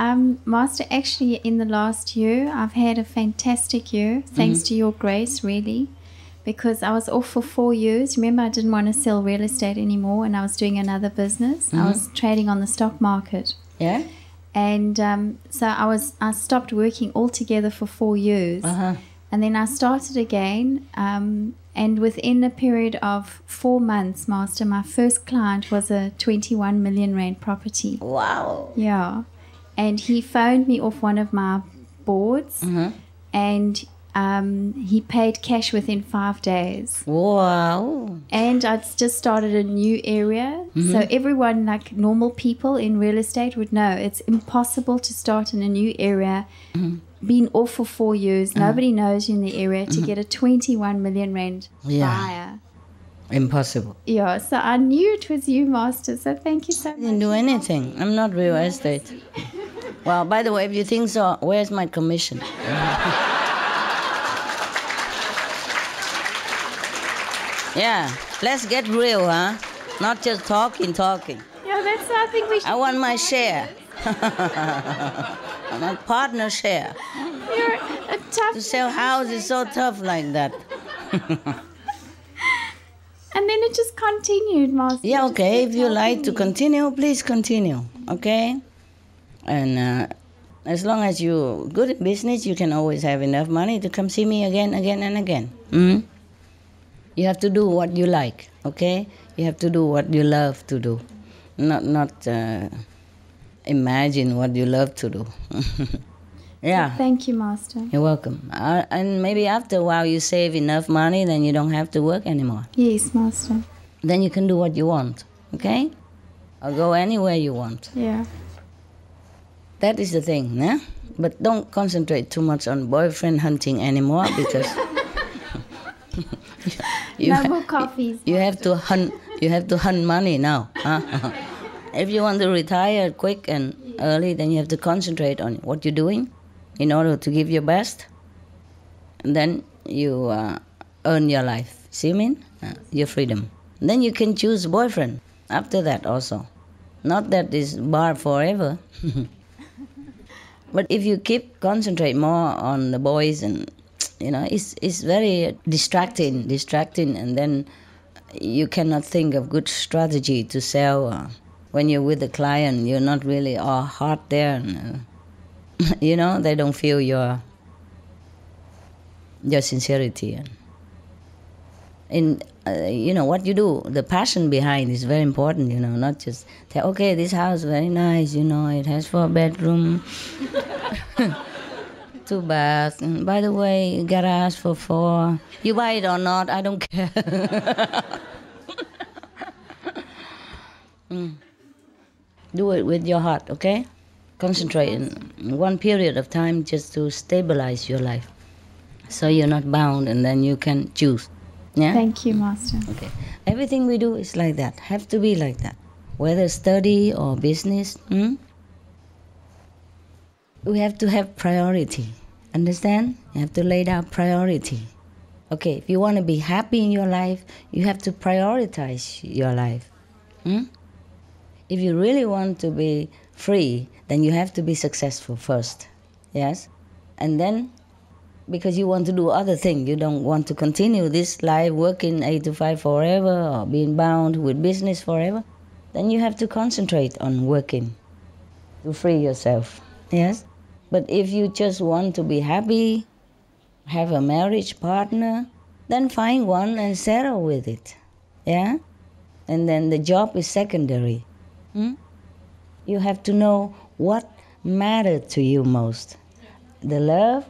Master, actually in the last year, I've had a fantastic year, thanks to your grace, really. Because I was off for 4 years. Remember, I didn't want to sell real estate anymore and I was doing another business. I was trading on the stock market. Yeah? And so I stopped working altogether for 4 years. And then I started again. And within a period of 4 months, Master, my first client was a 21 million rand property. Wow. Yeah. And he phoned me off one of my boards and he paid cash within 5 days. Wow. And I'd just started a new area. So everyone, like normal people in real estate, would know it's impossible to start in a new area, been off for 4 years, nobody knows you in the area, to get a 21 million rand buyer. Impossible. Yeah, so I knew it was you, Master, so thank you so much. I didn't do anything. I'm not real estate. Well, by the way, if you think so, where's my commission? Yeah, let's get real, huh? Not just talking. Yeah, that's what I think we should. I want my share. My partner share. You're a tough... To sell house is so tough like that. And then it just continued, Master. Yeah, okay. If you like to continue, please continue, okay? And as long as you're good at business, you can always have enough money to come see me again and again. You have to do what you like, okay? You have to do what you love to do. Not imagine what you love to do. Yeah. Thank you, Master. You're welcome. And maybe after a while you save enough money, then you don't have to work anymore. Yes, Master. Then you can do what you want, okay? Or go anywhere you want. Yeah. That is the thing, né? But don't concentrate too much on boyfriend hunting anymore because no more coffees. You have to hunt. You have to hunt money now. If you want to retire quick and early, then you have to concentrate on what you're doing in order to give your best. And then you earn your life. See what I mean? Your freedom. And then you can choose boyfriend after that also. Not that it's bar forever. But if you keep concentrate more on the boys, and you know, it's very distracting, and then you cannot think of good strategy to sell. When you're with the client, you're not really all hot there. And, you know, they don't feel your sincerity. And you know, what you do, the passion behind is very important, you know, not just tell, okay, this house is very nice, you know, it has 4 bedrooms, 2 baths, and by the way, garage for 4. You buy it or not, I don't care. Do it with your heart, okay? Concentrate in one period of time just to stabilize your life. So you're not bound, and then you can choose. Yeah? Thank you, Master. Okay. Everything we do is like that, have to be like that. Whether study or business, we have to have priority. Understand? You have to lay down priority. Okay, if you want to be happy in your life, you have to prioritize your life. If you really want to be free, then you have to be successful first. Yes? And then, because you want to do other things, you don't want to continue this life working 8 to 5 forever or being bound with business forever, then you have to concentrate on working to free yourself. Yes? But if you just want to be happy, have a marriage partner, then find one and settle with it. Yeah? And then the job is secondary. You have to know what matters to you most. The love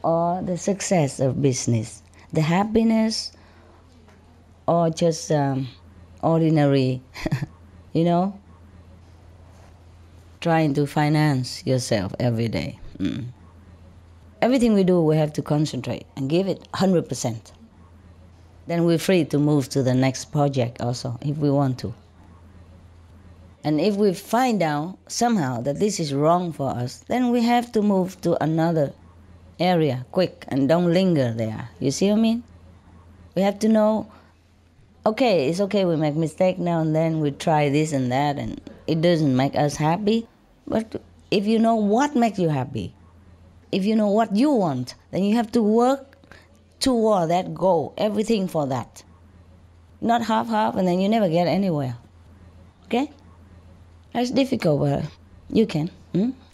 or the success of business. The happiness or just ordinary, trying to finance yourself every day. Everything we do, we have to concentrate and give it 100%. Then we're free to move to the next project also, if we want to. And if we find out somehow that this is wrong for us, then we have to move to another area quick and don't linger there. You see what I mean? We have to know, okay, it's okay we make mistakes now and then, we try this and that, and it doesn't make us happy. But if you know what makes you happy, if you know what you want, then you have to work toward that goal, everything for that. Not half-half, and then you never get anywhere. Okay? That's difficult, but you can.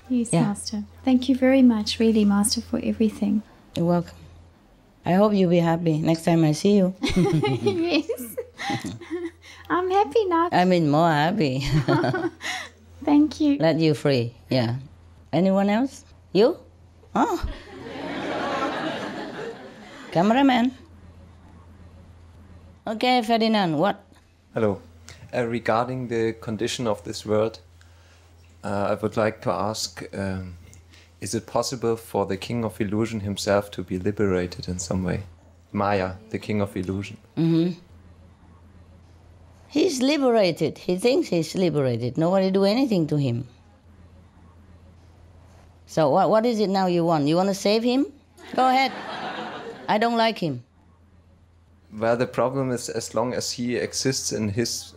Yes, Master. Thank you very much, really, Master, for everything. You're welcome. I hope you'll be happy next time I see you. Yes. I'm happy now. I mean, more happy. Thank you. Let you free, yeah. Anyone else? You? Oh. Cameraman. Okay, Ferdinand, what? Hello. Regarding the condition of this world, I would like to ask, is it possible for the King of Illusion himself to be liberated in some way? Maya, the King of Illusion. He's liberated. He thinks he's liberated. Nobody do anything to him. So what is it now you want? You want to save him? Go ahead. I don't like him. Well, the problem is, as long as he exists in his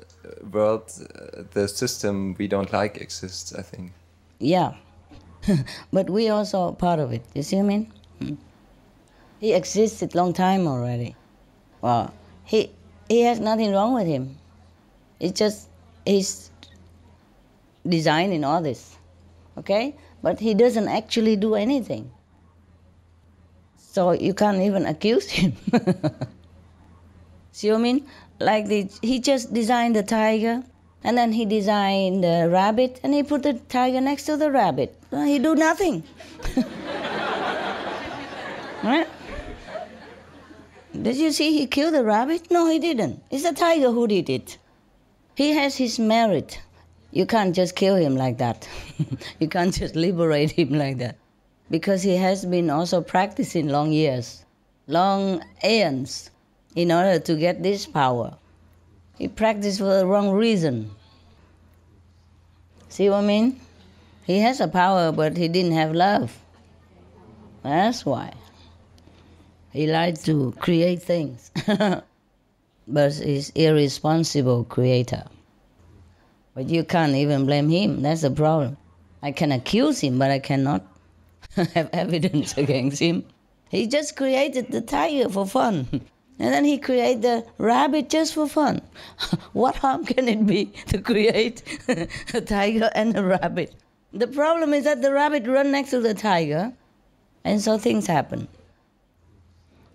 world, the system we don't like exists, I think. Yeah. But we also are part of it. You see what I mean? He existed long time already. Well, he has nothing wrong with him. It's just his design in all this. Okay? But he doesn't actually do anything. So you can't even accuse him. See what I mean? Like he just designed the tiger, and then he designed the rabbit, and he put the tiger next to the rabbit. Well, he do nothing. Right? Did you see he killed the rabbit? No, he didn't. It's the tiger who did it. He has his merit. You can't just kill him like that. You can't just liberate him like that. Because he has been also practicing long years, long aeons, in order to get this power. He practiced for the wrong reason. See what I mean? He has a power, but he didn't have love. That's why. He liked to create things. But he's irresponsible creator. But you can't even blame him. That's the problem. I can accuse him, but I cannot have evidence against him. He just created the tiger for fun. And then he created the rabbit just for fun. What harm can it be to create a tiger and a rabbit? The problem is that the rabbit runs next to the tiger, and so things happen.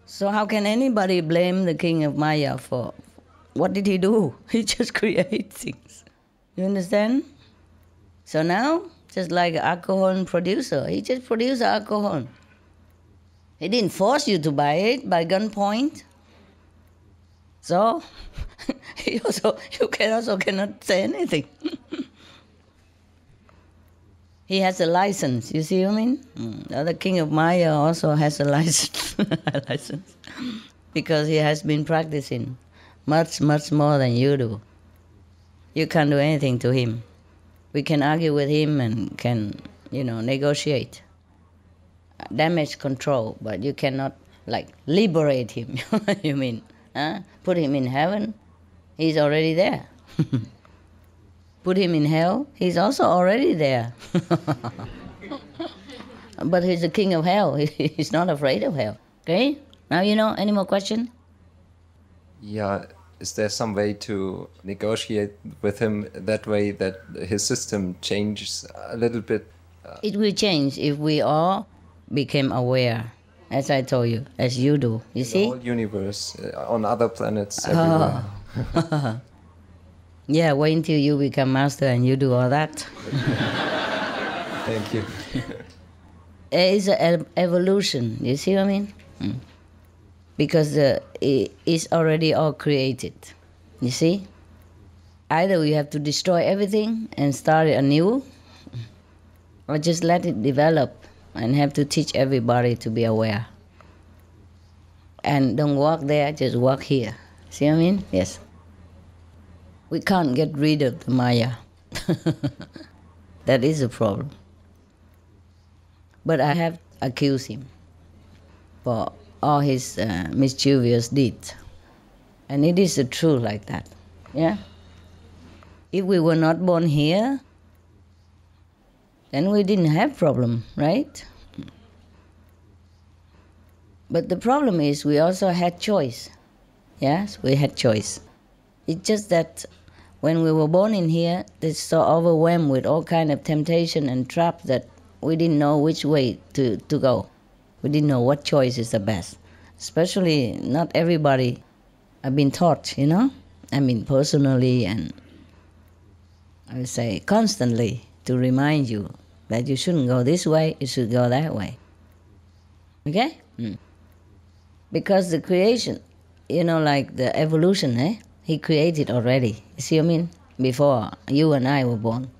So how can anybody blame the king of Maya for what did he do? He just creates things. You understand? So now, just like an alcohol producer, he just produced alcohol. He didn't force you to buy it by gunpoint. So you cannot say anything. He has a license, you see what I mean? The other king of Maya also has a license, because he has been practicing much, much more than you do. You can't do anything to him. We can argue with him and can, negotiate, damage control, but you cannot, liberate him, you mean? Put him in heaven, he's already there. Put him in hell, he's also already there. But he's the king of hell, he's not afraid of hell. Okay? Now you know, any more questions? Yeah, is there some way to negotiate with him that way that his system changes a little bit? It will change if we all become aware as I told you, as you do. You see? The whole universe, on other planets, everywhere. Oh. Yeah, wait until you become master and you do all that. Thank you. It's an evolution, you see what I mean? Because it's already all created, you see? Either we have to destroy everything and start it anew, or just let it develop and have to teach everybody to be aware. And don't walk there, just walk here. See what I mean? Yes. We can't get rid of the Maya. That is a problem. But I have accused him for all his mischievous deeds. And it is the truth like that. Yeah? If we were not born here, then we didn't have problem, right? But the problem is we also had choice. Yes, we had choice. It's just that when we were born in here, it's so overwhelmed with all kind of temptation and traps that we didn't know which way to go. We didn't know what choice is the best. Especially not everybody have been taught, you know? I mean, personally and I would say constantly to remind you that you shouldn't go this way, you should go that way. Okay? Because the creation, you know, like the evolution, he created already. You see what I mean? Before you and I were born.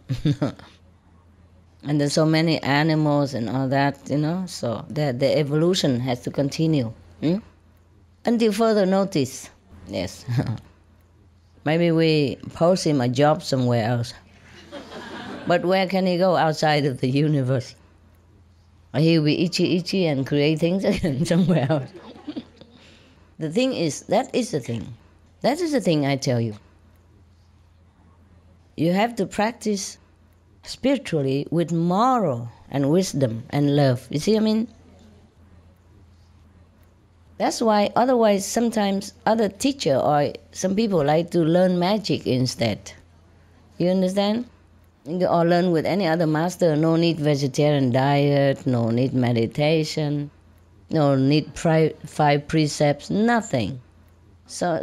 And there's so many animals and all that, you know, so the evolution has to continue. Until further notice. Yes. Maybe we post him a job somewhere else. But where can he go outside of the universe? He'll be itchy and create things again somewhere else. The thing is, that is the thing. That is the thing I tell you. You have to practice spiritually with moral and wisdom and love. You see what I mean? That's why otherwise sometimes other teacher or some people like to learn magic instead. You understand? Or learn with any other master. No need vegetarian diet, no need meditation, no need 5 precepts, nothing. So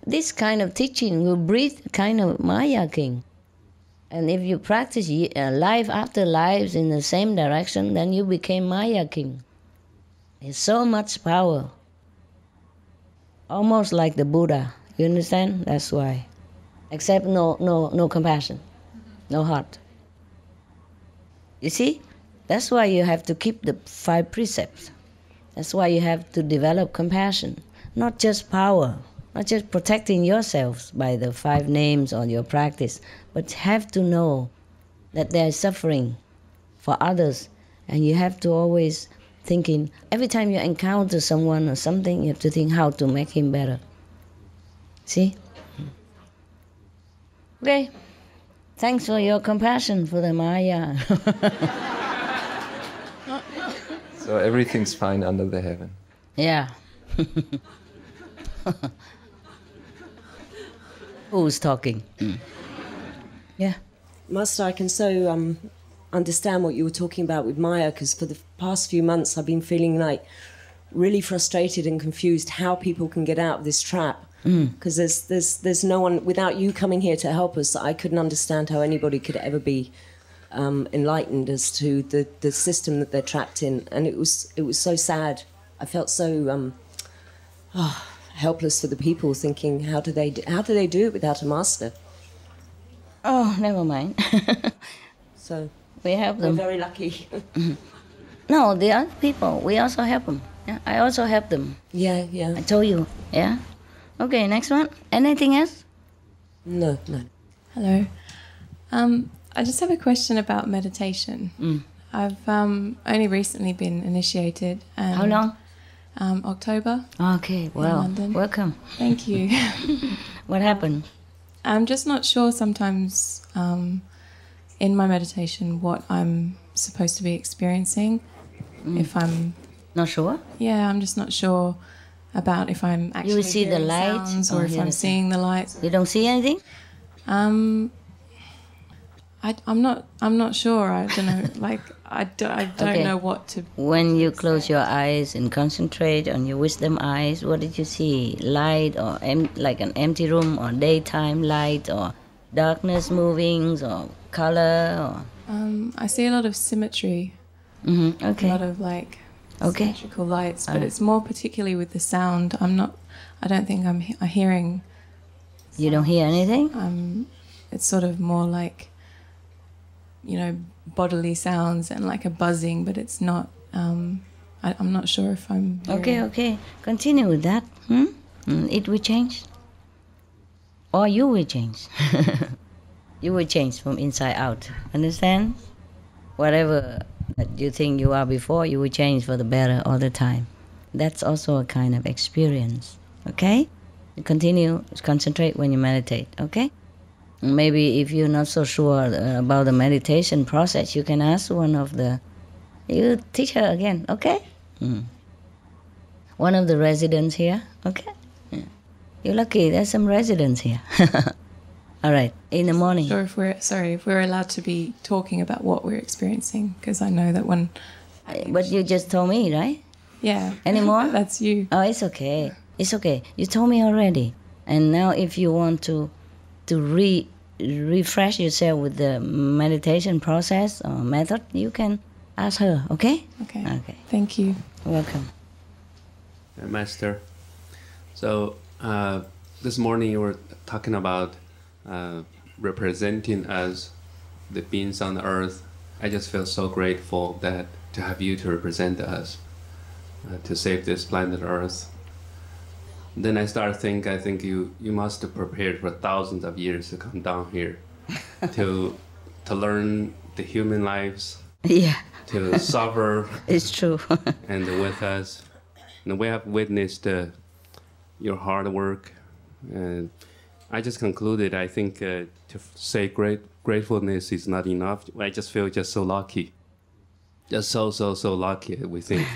this kind of teaching will breed kind of Maya king. And if you practice life after lives in the same direction, then you became Maya king. It's so much power. Almost like the Buddha. You understand? That's why. Except no compassion. No heart. You see? That's why you have to keep the 5 precepts. That's why you have to develop compassion. Not just power. Not just protecting yourselves by the 5 names or your practice. But have to know that there is suffering for others. And you have to always thinking, every time you encounter someone or something, you have to think how to make him better. See? Okay. Thanks for your compassion for the Maya. So everything's fine under the heaven. Yeah. Who's talking? Yeah. Master, I can so understand what you were talking about with Maya, because for the past few months I've been feeling like really frustrated and confused how people can get out of this trap. Because there's no one, without you coming here to help us, I couldn't understand how anybody could ever be enlightened as to the system that they're trapped in. And it was so sad. I felt so helpless for the people, thinking, how do they do it without a master? Oh, never mind. So we help them. We're very lucky. No, the other people, we also help them. Yeah, I also help them. Yeah. I told you. Yeah. Okay, next one. Anything else? No. Hello. I just have a question about meditation. I've only recently been initiated. How long? October. Okay, well, welcome. Thank you. What happened? I'm just not sure sometimes in my meditation what I'm supposed to be experiencing. If I'm... Not sure? Yeah, I'm just not sure about if I'm actually you see the lights or if I'm seeing the lights. You don't see anything? I'm not sure. I don't know. Like I don't know what to. When you close your eyes and concentrate on your wisdom eyes, what did you see? Light or like an empty room, or daytime light, or darkness moving, or color, or? I see a lot of symmetry. Okay. A lot of like symmetrical lights, but it's more particularly with the sound. I don't think I'm hearing. You don't hear anything? It's sort of more like, you know, bodily sounds and like a buzzing, but it's not. I'm not sure if I'm hearing. Okay. Continue with that. It will change, or you will change. You will change from inside out. Understand? Whatever that you think you are before, you will change for the better all the time. That's also a kind of experience. Okay? You continue to concentrate when you meditate. Okay? Maybe if you're not so sure about the meditation process, you can ask one of the teacher again. Okay? One of the residents here. Okay? Yeah. You're lucky. There's some residents here. All right, in the morning. Sure, if we're allowed to be talking about what we're experiencing, because I know that when. But you just told me, right? Yeah. Any more? That's you. Oh, it's okay. It's okay. You told me already. And now, if you want to refresh yourself with the meditation process or method, you can ask her. Okay? Okay. Thank you. Welcome. Master. So this morning you were talking about. Representing us, the beings on the earth. I just feel so grateful that to have you to represent us, to save this planet Earth. Then I start I think you must have prepared for thousands of years to come down here to learn the human lives. Yeah. To suffer. It's true. And with us. And we have witnessed your hard work. And I just concluded, I think to say gratefulness is not enough. I just feel just so lucky. Just so lucky, we think.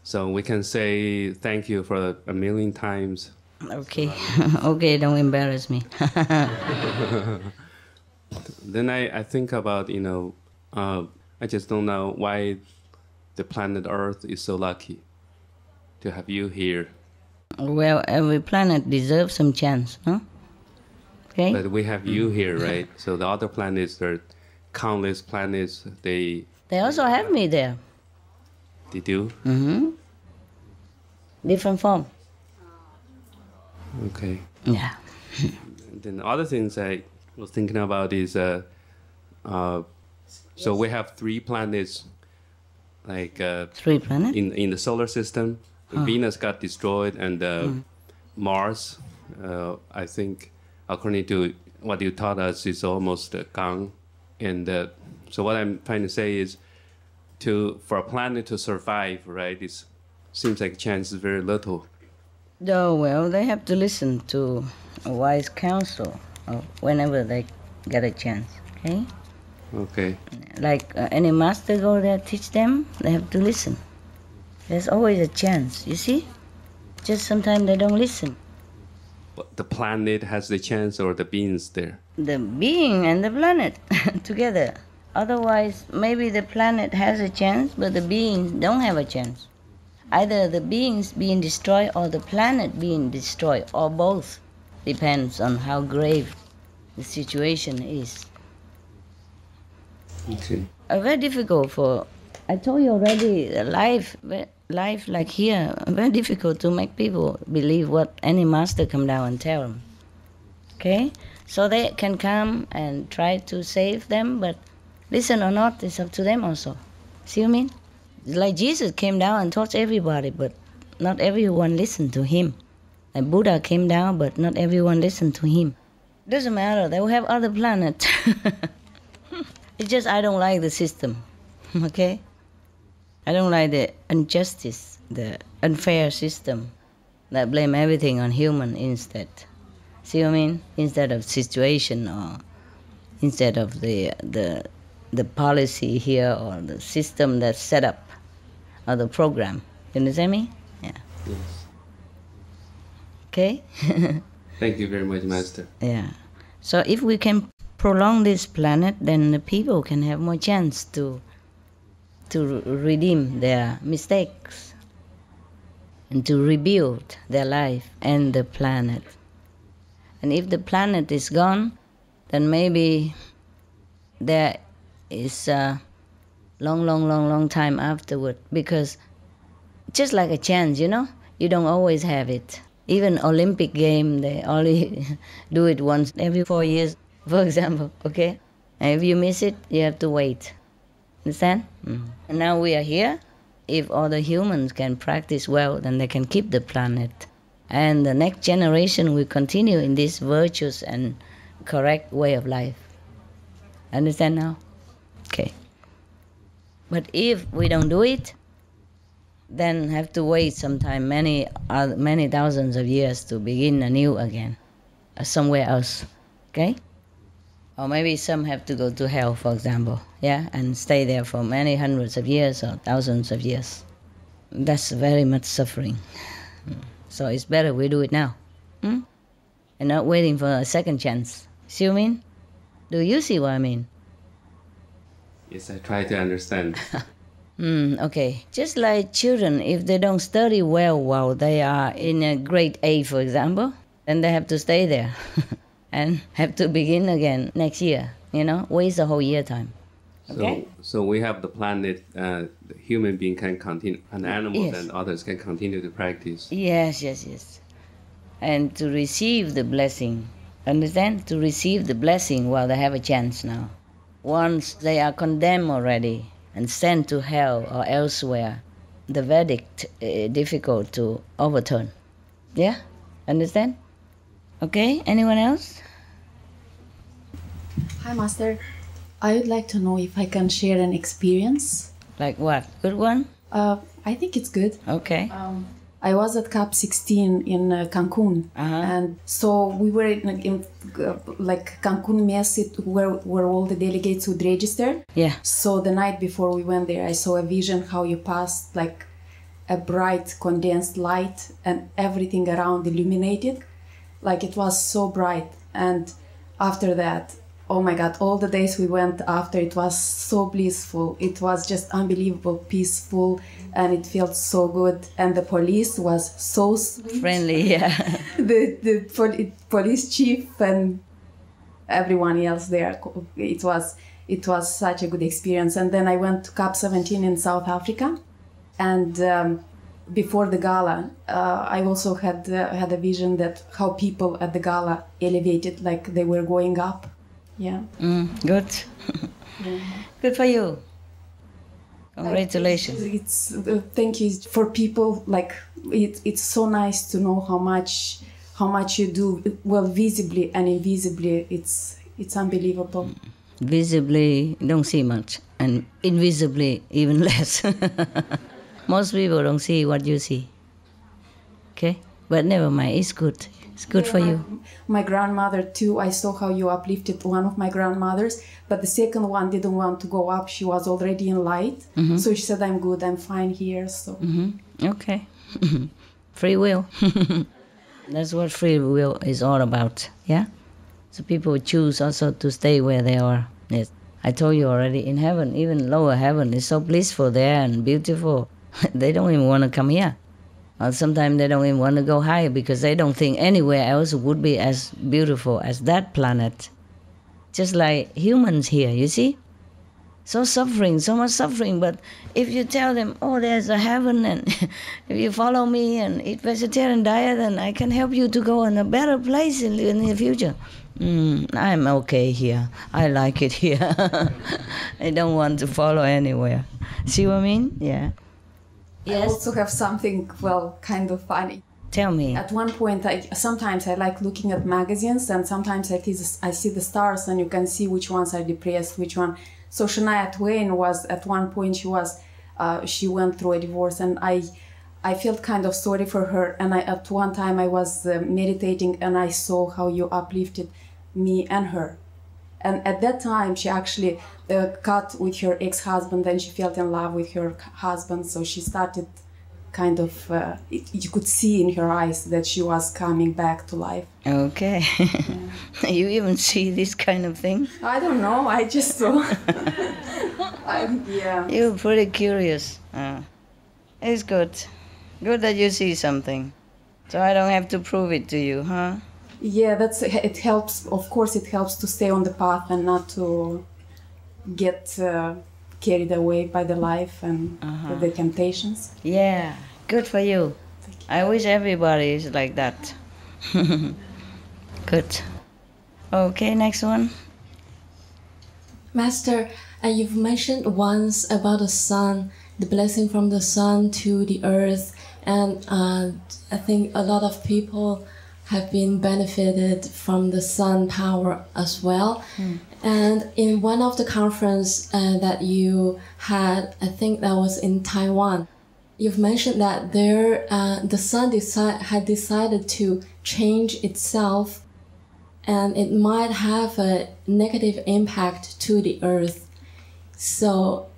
So we can say thank you for a million times. Okay. Okay, don't embarrass me. Then I think about, I just don't know why the planet Earth is so lucky to have you here. Well, every planet deserves some chance, no? Okay. But we have you here, right? So the other planets, there are countless planets. They also have me there. They do? Different form. Okay. Yeah. Then other things I was thinking about is, so we have 3 planets, like 3 planets in the solar system. Venus got destroyed, and Mars, I think. According to what you taught us, is almost gone. And so what I'm trying to say is, for a planet to survive, right, it seems like chance is very little. Oh, well, they have to listen to a wise counsel whenever they get a chance, okay? Okay. Like any master go there, teach them, they have to listen. There's always a chance, you see? Just sometimes they don't listen. The planet has the chance, or the beings there? The being and the planet together. Otherwise, maybe the planet has a chance, but the beings don't have a chance. Either the beings being destroyed or the planet being destroyed, or both. Depends on how grave the situation is. Okay. Very difficult I told you already, life like here, very difficult to make people believe what any master come down and tell them. Okay? So they can come and try to save them, but listen or not, it's up to them also. See what I mean? It's like Jesus came down and taught everybody, but not everyone listened to him. Like Buddha came down, but not everyone listened to him. Doesn't matter, they will have other planets. It's just I don't like the system, okay? I don't like the injustice, the unfair system that blame everything on human instead. See what I mean? Instead of situation, or instead of the policy here, or the system that's set up, or the program. You understand me? Yeah. Yes. Okay? Thank you very much, Master. Yeah. So if we can prolong this planet, then the people can have more chance to redeem their mistakes and to rebuild their life and the planet. And if the planet is gone, then maybe there is a long time afterward, because just like a chance, you know, you don't always have it. Even Olympic game, they only do it once every 4 years, for example, okay? And if you miss it, you have to wait. Understand? And now we are here. If all the humans can practice well, then they can keep the planet. And the next generation will continue in this virtuous and correct way of life. Understand now? Okay. But if we don't do it, then have to wait sometime many thousands of years to begin anew again, somewhere else, okay? Or maybe some have to go to hell, for example, yeah, and stay there for many hundreds of years or thousands of years. That's very much suffering. So it's better we do it now, and not waiting for a second chance. See what I mean? Do you see what I mean? Yes, I try to understand. Okay. Just like children, if they don't study well while they are in a grade 8, for example, then they have to stay there and have to begin again next year, you know, waste a whole year time. Okay? So we have the planet, the human being can continue, and animals Yes. and others can continue to practice. Yes. And to receive the blessing, understand? To receive the blessing while they have a chance now. Once they are condemned already and sent to hell or elsewhere, the verdict is difficult to overturn. Yeah? Understand? Okay, anyone else? Hi, Master. I would like to know if I can share an experience. Like what? Good one? I think it's good. Okay. I was at CAP 16 in Cancun, and so we were in like Cancun Mess, where all the delegates would register. Yeah. So the night before we went there, I saw a vision how you passed like a bright condensed light and everything around illuminated, like it was so bright. And after that, oh my God, all the days we went after, it was so blissful. It was just unbelievable, peaceful, and it felt so good. And the police was so sweet. Friendly, yeah. the police chief and everyone else there. It was such a good experience. And then I went to CAP 17 in South Africa. And before the gala, I also had a vision that how people at the gala elevated, like they were going up. Yeah. Good. Good for you. Congratulations. It's thank you for people. Like it's so nice to know how much you do, well, visibly and invisibly. It's unbelievable. Visibly, don't see much, and invisibly, even less. Most people don't see what you see. Okay, but never mind. It's good. It's good for you. My grandmother too, I saw how you uplifted one of my grandmothers, but the second one didn't want to go up. She was already in light. So she said, I'm good, I'm fine here. So Okay. Free will. That's what free will is all about. Yeah? So people choose also to stay where they are. Yes. I told you already, in heaven, even lower heaven, is so blissful there and beautiful. They don't even want to come here. Or sometimes they don't even want to go higher because they don't think anywhere else would be as beautiful as that planet. Just like humans here, you see? So much suffering, but if you tell them, oh, there's a heaven, and if you follow me and eat vegetarian diet, then I can help you to go in a better place in the future. I'm okay here. I like it here. I don't want to follow anywhere. See what I mean? Yeah. I also have something, well, kind of funny. Tell me. At one point, sometimes I like looking at magazines, and sometimes I see the stars, and you can see which ones are depressed, which one. So Shania Twain was, at one point, she went through a divorce, and I felt kind of sorry for her. And at one time I was meditating, and I saw how you uplifted me and her. And at that time, she actually cut with her ex-husband, and she fell in love with her husband. So she started kind of, you could see in her eyes that she was coming back to life. Okay. Yeah. You even see this kind of thing? I don't know, I just saw. Yeah. You're pretty curious. It's good. Good that you see something. So I don't have to prove it to you, huh? Yeah, it helps. Of course, it helps to stay on the path and not to get carried away by the life and the temptations. Yeah, good for you. I wish everybody is like that. Good. Okay, next one. Master, you've mentioned once about the sun, the blessing from the sun to the earth, and I think a lot of people have been benefited from the sun power as well. And in one of the conference that you had, I think that was in Taiwan, you've mentioned that there the sun had decided to change itself, and it might have a negative impact to the earth. So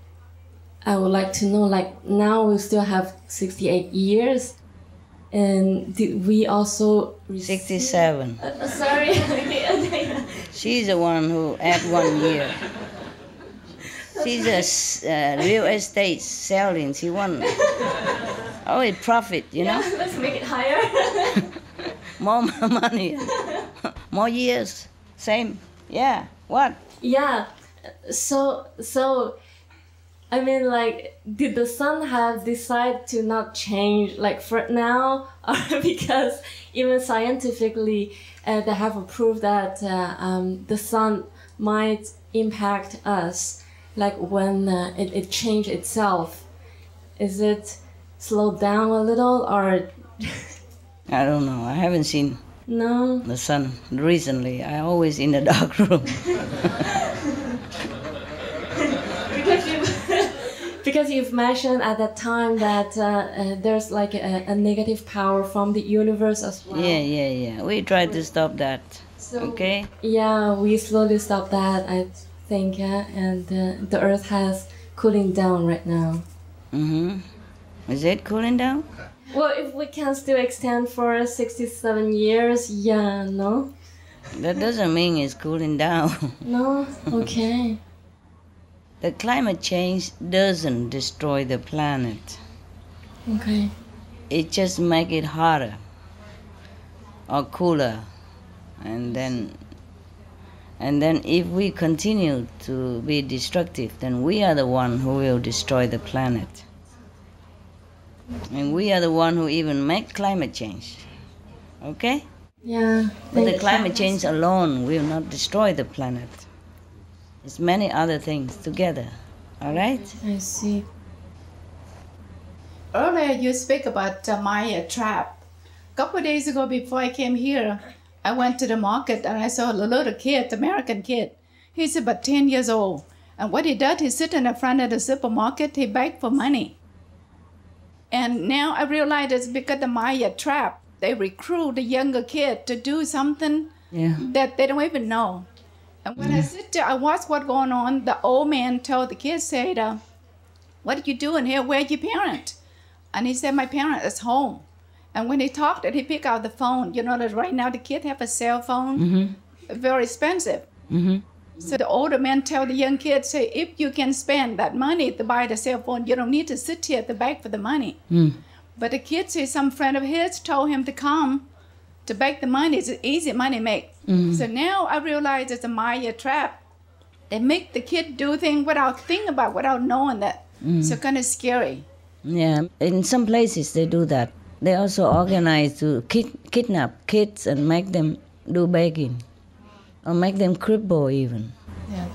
I would like to know, like, now we still have 68 years, and did we also 67. Sorry. She's the one who had 1 year. She's a real estate selling. She won. Oh, it profit, you know? Yeah, let's make it higher. More money. More years. Same. Yeah. What? Yeah. So I mean, like, did the sun have decided to not change, like, for now, or because even scientifically they have proved that the sun might impact us, like when it changed itself? Is it slowed down a little, or? I don't know. I haven't seen the sun recently. I'm always in the dark room. Because you've mentioned at that time that there's like a negative power from the universe as well. Yeah. We tried to stop that. Okay? Yeah, we slowly stopped that, I think, and the earth has cooling down right now. Is it cooling down? Well, if we can still extend for 67 years, yeah, no? That doesn't mean it's cooling down. No? Okay. The climate change doesn't destroy the planet. Okay. It just makes it hotter or cooler. And then if we continue to be destructive, then we are the one who will destroy the planet. And we are the one who even make climate change. Okay? Yeah. But the climate change alone will not destroy the planet. It's many other things together. All right? I see. Earlier you speak about my trap. A couple of days ago before I came here, I went to the market and I saw a little kid, American kid. He's about 10 years old. And what he does, he sit in the front of the supermarket, he begs for money. And now I realize it's because of my trap. They recruit the younger kid to do something that they don't even know. And when I sit there, I watch what's going on. The old man told the kid, said, what are you doing here? Where's your parent? And he said, my parent is home. And when he talked, he picked out the phone. You know that right now the kids have a cell phone, very expensive. So the older man tell the young kid, say, if you can spend that money to buy the cell phone, you don't need to sit here at the back for the money. But the kid said some friend of his told him to come to beg the money. It's easy money make. So now I realize it's a Maya trap. They make the kid do things without thinking about, without knowing that. So kind of scary. Yeah, in some places they do that. They also organize to kidnap kids and make them do begging. Or make them cripple even. Yeah.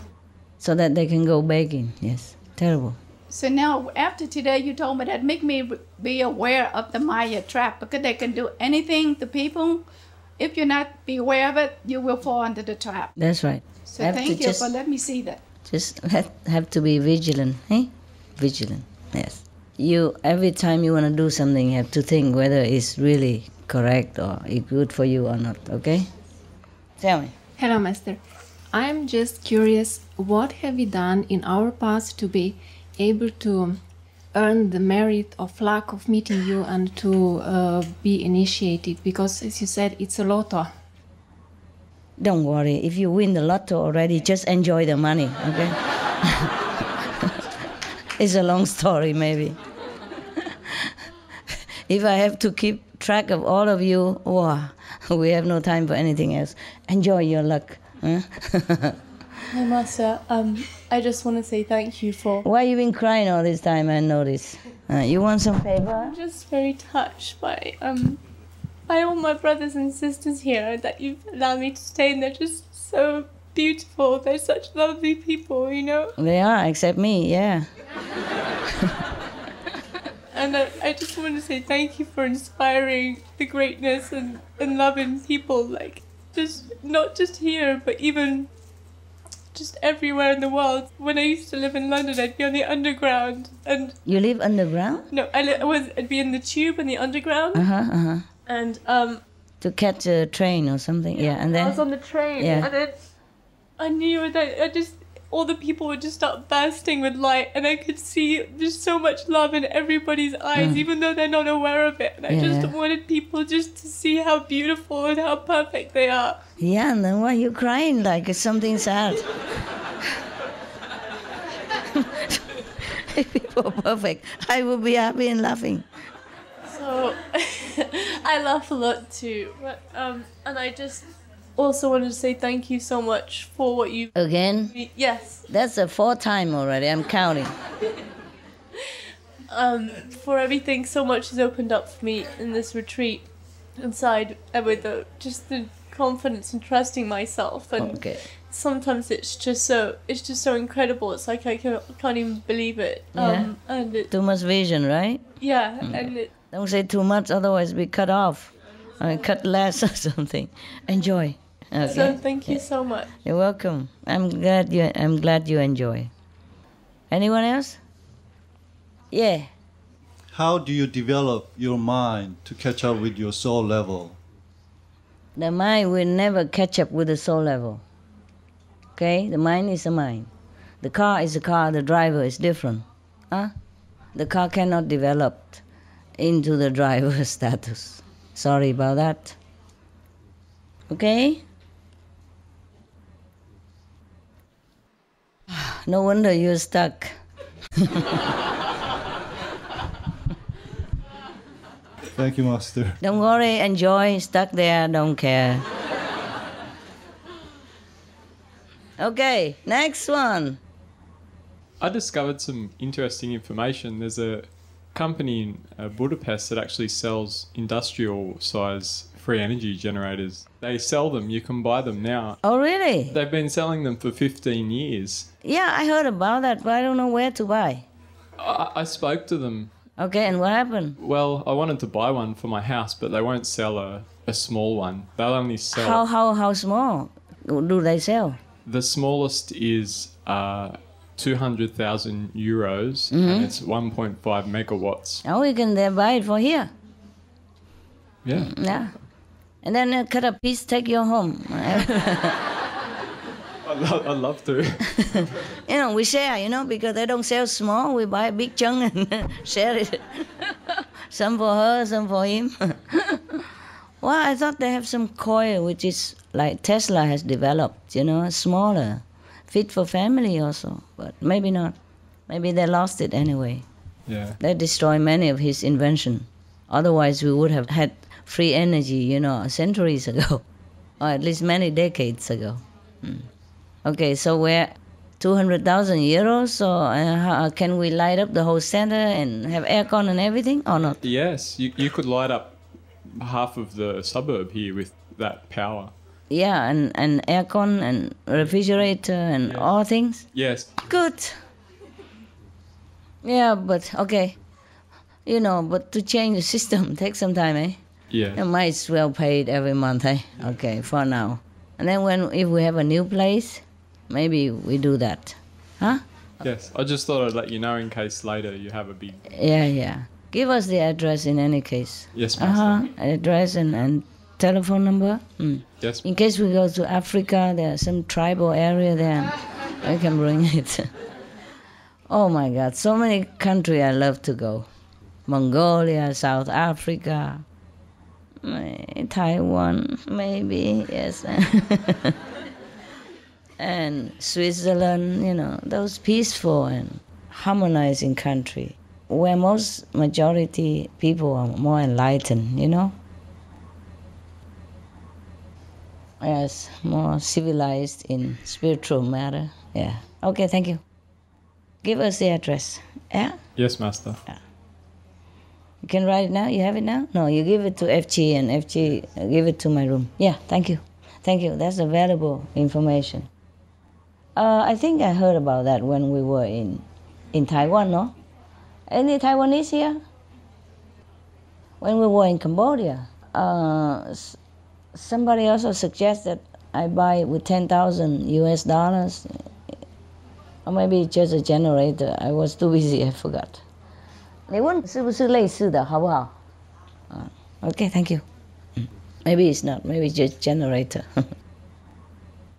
So that they can go begging. Yes, terrible. So now after today you told me that make me be aware of the Maya trap, because they can do anything to people. If you're not be aware of it, you will fall into the trap. That's right. So thank you for letting me see that. Just have to be vigilant, eh? Vigilant, yes. Every time you want to do something, you have to think whether it's really correct or it's good for you or not, okay? Tell me. Hello, Master. I'm just curious, what have we done in our past to be able to earn the merit of luck of meeting you and to be initiated? Because, as you said, it's a lotto. Don't worry. If you win the lotto already, just enjoy the money, okay? It's a long story, maybe. If I have to keep track of all of you, wow, we have no time for anything else. Enjoy your luck. Huh? Hi, Master. I just want to say thank you for... Why you been crying all this time? I noticed. You want some paper? I'm just very touched by all my brothers and sisters here that you've allowed me to stay, and they're just so beautiful. They're such lovely people, you know? They are, except me, yeah. And I just want to say thank you for inspiring the greatness and love in people, like, just not just here, but even just everywhere in the world. When I used to live in London, I'd be on the underground, and... You live underground? No, I'd be in the tube and the underground. And to catch a train or something, yeah. And then I was on the train, and then I knew that all the people would just start bursting with light, and I could see just so much love in everybody's eyes, even though they're not aware of it. And I just wanted people just to see how beautiful and how perfect they are. Yeah, and then why are you crying like it's something sad? If people were perfect, I would be happy and laughing. So I laugh a lot too, but and I just also wanted to say thank you so much for what you... Again? Yes. That's the 4th time already, I'm counting. For everything, so much has opened up for me in this retreat inside, with just the confidence and trusting myself. And sometimes it's just so incredible. It's like I can't even believe it. And too much vision, right? Yeah, and don't say too much, otherwise we cut off. Cut less or something. Enjoy. Okay. So thank you so much. You're welcome. I'm glad you enjoy. Anyone else? Yeah. How do you develop your mind to catch up with your soul level? The mind will never catch up with the soul level. Okay? The mind is a mind. The car is a car, the driver is different. The car cannot develop into the driver status. Sorry about that. Okay? No wonder you're stuck. Thank you, Master. Don't worry, enjoy, stuck there, don't care. Okay, next one. I discovered some interesting information. There's a company in Budapest that actually sells industrial size free energy generators. They sell them, you can buy them now. Oh, really? They've been selling them for 15 years. Yeah, I heard about that, but I don't know where to buy. I spoke to them. Okay, and what happened? Well, I wanted to buy one for my house, but they won't sell a small one. They'll only sell... How small do they sell? The smallest is 200,000 euros, and it's 1.5 megawatts. Oh, you can buy it for here. Yeah. Yeah. And then cut a piece, take you home. I'd love to. We share, because they don't sell small. We buy a big chunk and share it. Some for her, some for him. Well, I thought they have some coil, which is like Tesla has developed, smaller. Fit for family also, but maybe not. Maybe they lost it anyway. Yeah. They destroyed many of his inventions. Otherwise, we would have had free energy, centuries ago, or at least many decades ago. Okay, so we're 200,000 euros, so can we light up the whole center and have aircon and everything, or not? Yes, you could light up half of the suburb here with that power. Yeah, and aircon and refrigerator and all things? Yes. Good. Yeah, but okay. But to change the system takes some time, eh? Yeah. You might as well pay it every month, eh? Okay, for now. And then if we have a new place, maybe we do that. Huh? Yes, I just thought I'd let you know in case later you have a big... Yeah. Give us the address in any case. Yes, Master. Address and telephone number. Yes. In case we go to Africa, there's some tribal area there. I can bring it. Oh my God, so many countries I love to go. Mongolia, South Africa, Taiwan, maybe, yes. And Switzerland, you know, those peaceful and harmonizing country where most majority people are more enlightened, you know? Yes, more civilized in spiritual matter. Yeah. Okay, thank you. Give us the address. Yeah? Yes, Master. Yeah. You can write it now? You have it now? No, you give it to FG and FG give it to my room. Yeah, thank you. Thank you. That's a valuable information. I think I heard about that when we were in Taiwan, no? Any Taiwanese here? When we were in Cambodia, somebody also suggested I buy it with $10,000 US, or maybe just a generator. I was too busy, I forgot. 你问是不是类似的，好不好? Okay, thank you. Maybe it's not. Maybe just generator.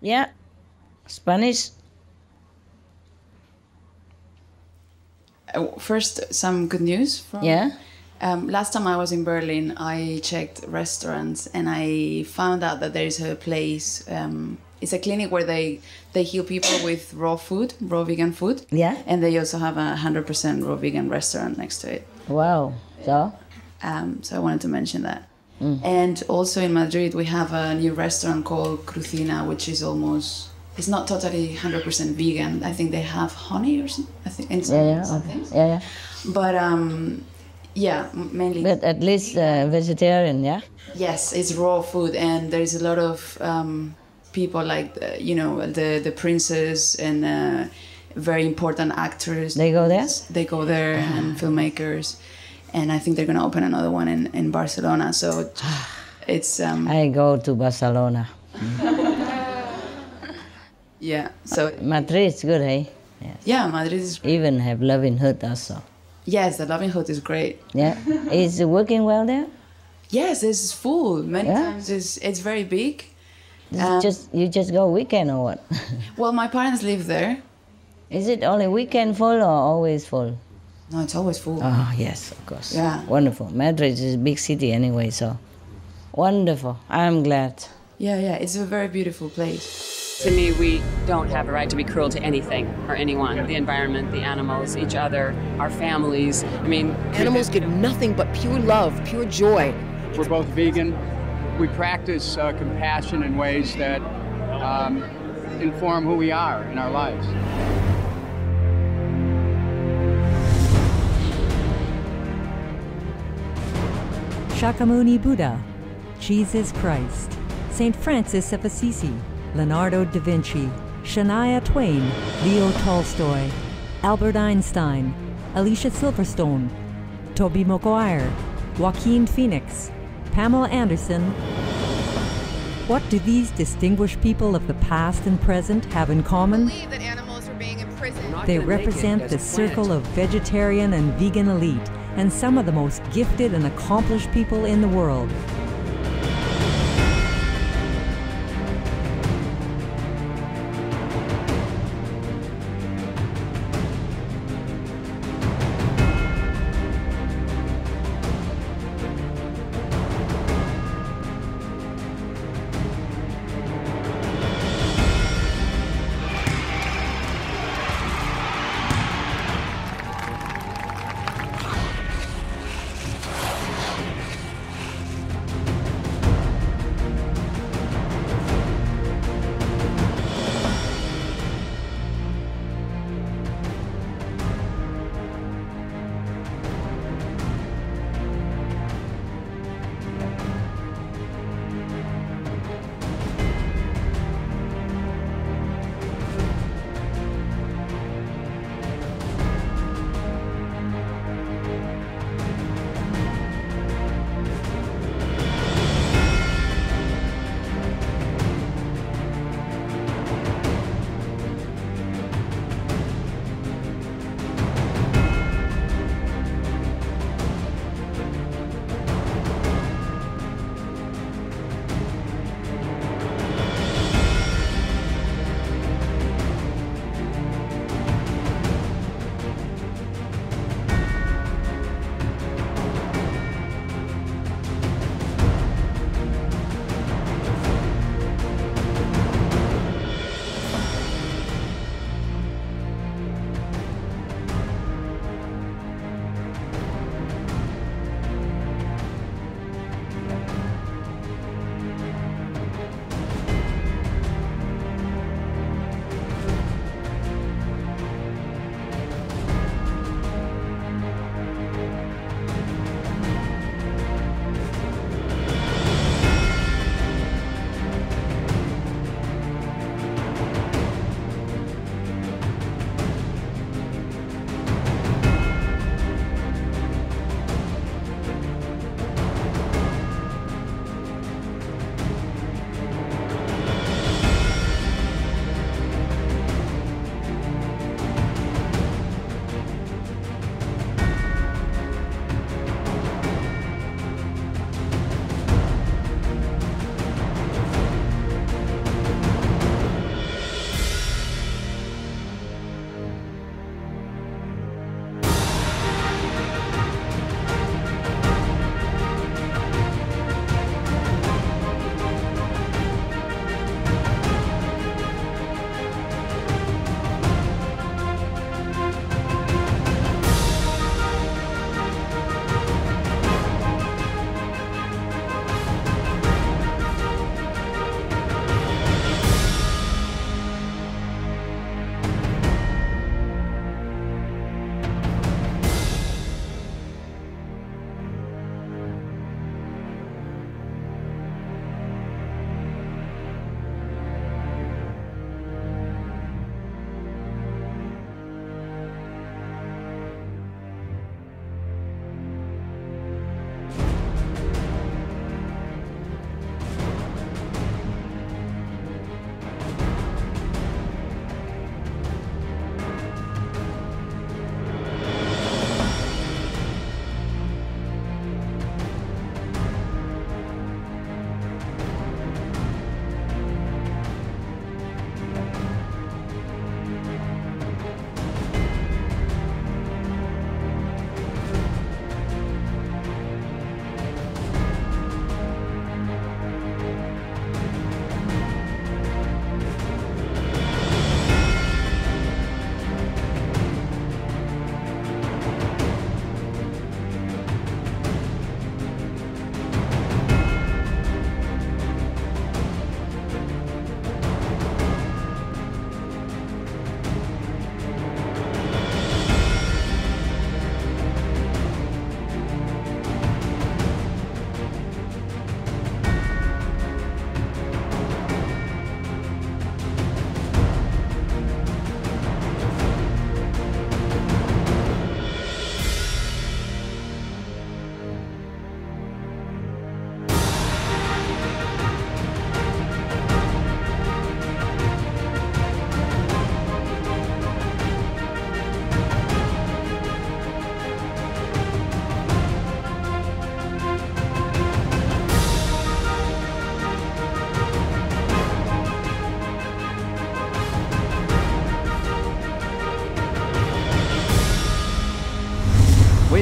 Yeah, Spanish. First, some good news. Yeah. Last time I was in Berlin, I checked restaurants and I found out that there is a place. It's a clinic where they heal people with raw vegan food. Yeah. And they also have a 100% raw vegan restaurant next to it. Wow. So? So I wanted to mention that. And also in Madrid, we have a new restaurant called Crucina, which is almost, it's not totally 100% vegan. I think they have honey or something. I think. Yeah. But yeah, mainly. But at least vegetarian, yeah? Yes, it's raw food, and there's a lot of people like, the princes and very important actors. They go there? They go there, and filmmakers. And I think they're going to open another one in Barcelona. So it's... I go to Barcelona. Yeah, so... Madrid is good, eh? Yes. Yeah, Madrid is... Even have Loving Hood also. Yes, the Loving Hood is great. Yeah. Is it working well there? Yes, it's full. Many times it's very big. You just go weekend or what? Well, my parents live there. Is it only weekend full or always full? No, it's always full. Oh, yes, of course. Yeah. Wonderful. Madrid is a big city anyway, so wonderful. I'm glad. Yeah, it's a very beautiful place. To me, we don't have a right to be cruel to anything or anyone. The environment, the animals, each other, our families. I mean... Animals give nothing but pure love, pure joy. We're both vegan. We practice compassion in ways that inform who we are in our lives. Shakyamuni Buddha, Jesus Christ, St. Francis of Assisi, Leonardo da Vinci, Shania Twain, Leo Tolstoy, Albert Einstein, Alicia Silverstone, Tobey Maguire, Joaquin Phoenix, Pamela Anderson. What do these distinguished people of the past and present have in common? They represent the circle of vegetarian and vegan elite and some of the most gifted and accomplished people in the world.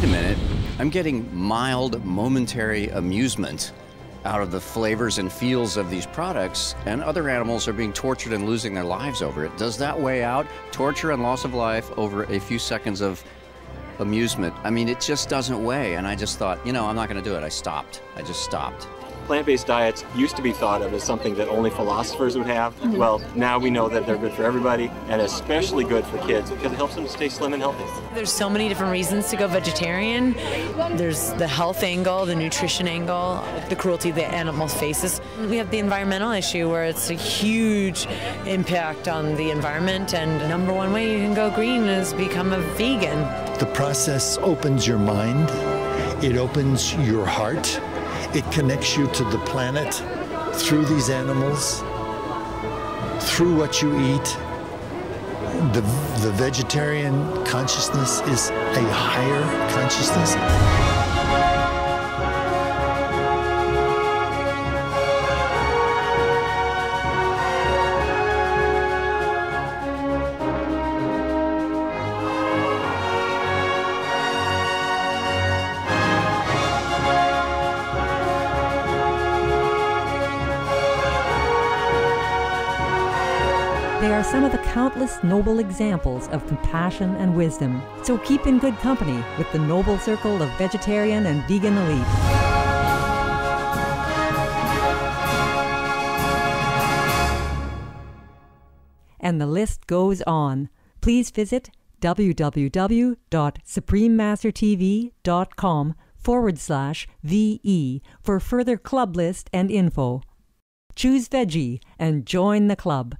wait a minute, I'm getting mild, momentary amusement out of the flavors and feels of these products, and other animals are being tortured and losing their lives over it. Does that weigh out? Torture and loss of life over a few seconds of amusement. I mean, it just doesn't weigh. And I just thought, you know, I'm not going to do it. I just stopped. Plant-based diets used to be thought of as something that only philosophers would have. Mm-hmm. Well, now we know that they're good for everybody, and especially good for kids because it helps them to stay slim and healthy. There's so many different reasons to go vegetarian. There's the health angle, the nutrition angle, the cruelty the animal faces. We have the environmental issue where it's a huge impact on the environment, and the number one way you can go green is become a vegan. The process opens your mind, it opens your heart. It connects you to the planet through these animals, through what you eat. The vegetarian consciousness is a higher consciousness. They are some of the countless noble examples of compassion and wisdom. So keep in good company with the noble circle of vegetarian and vegan elite. And the list goes on. Please visit www.suprememastertv.com/VE for further club list and info. Choose veggie and join the club.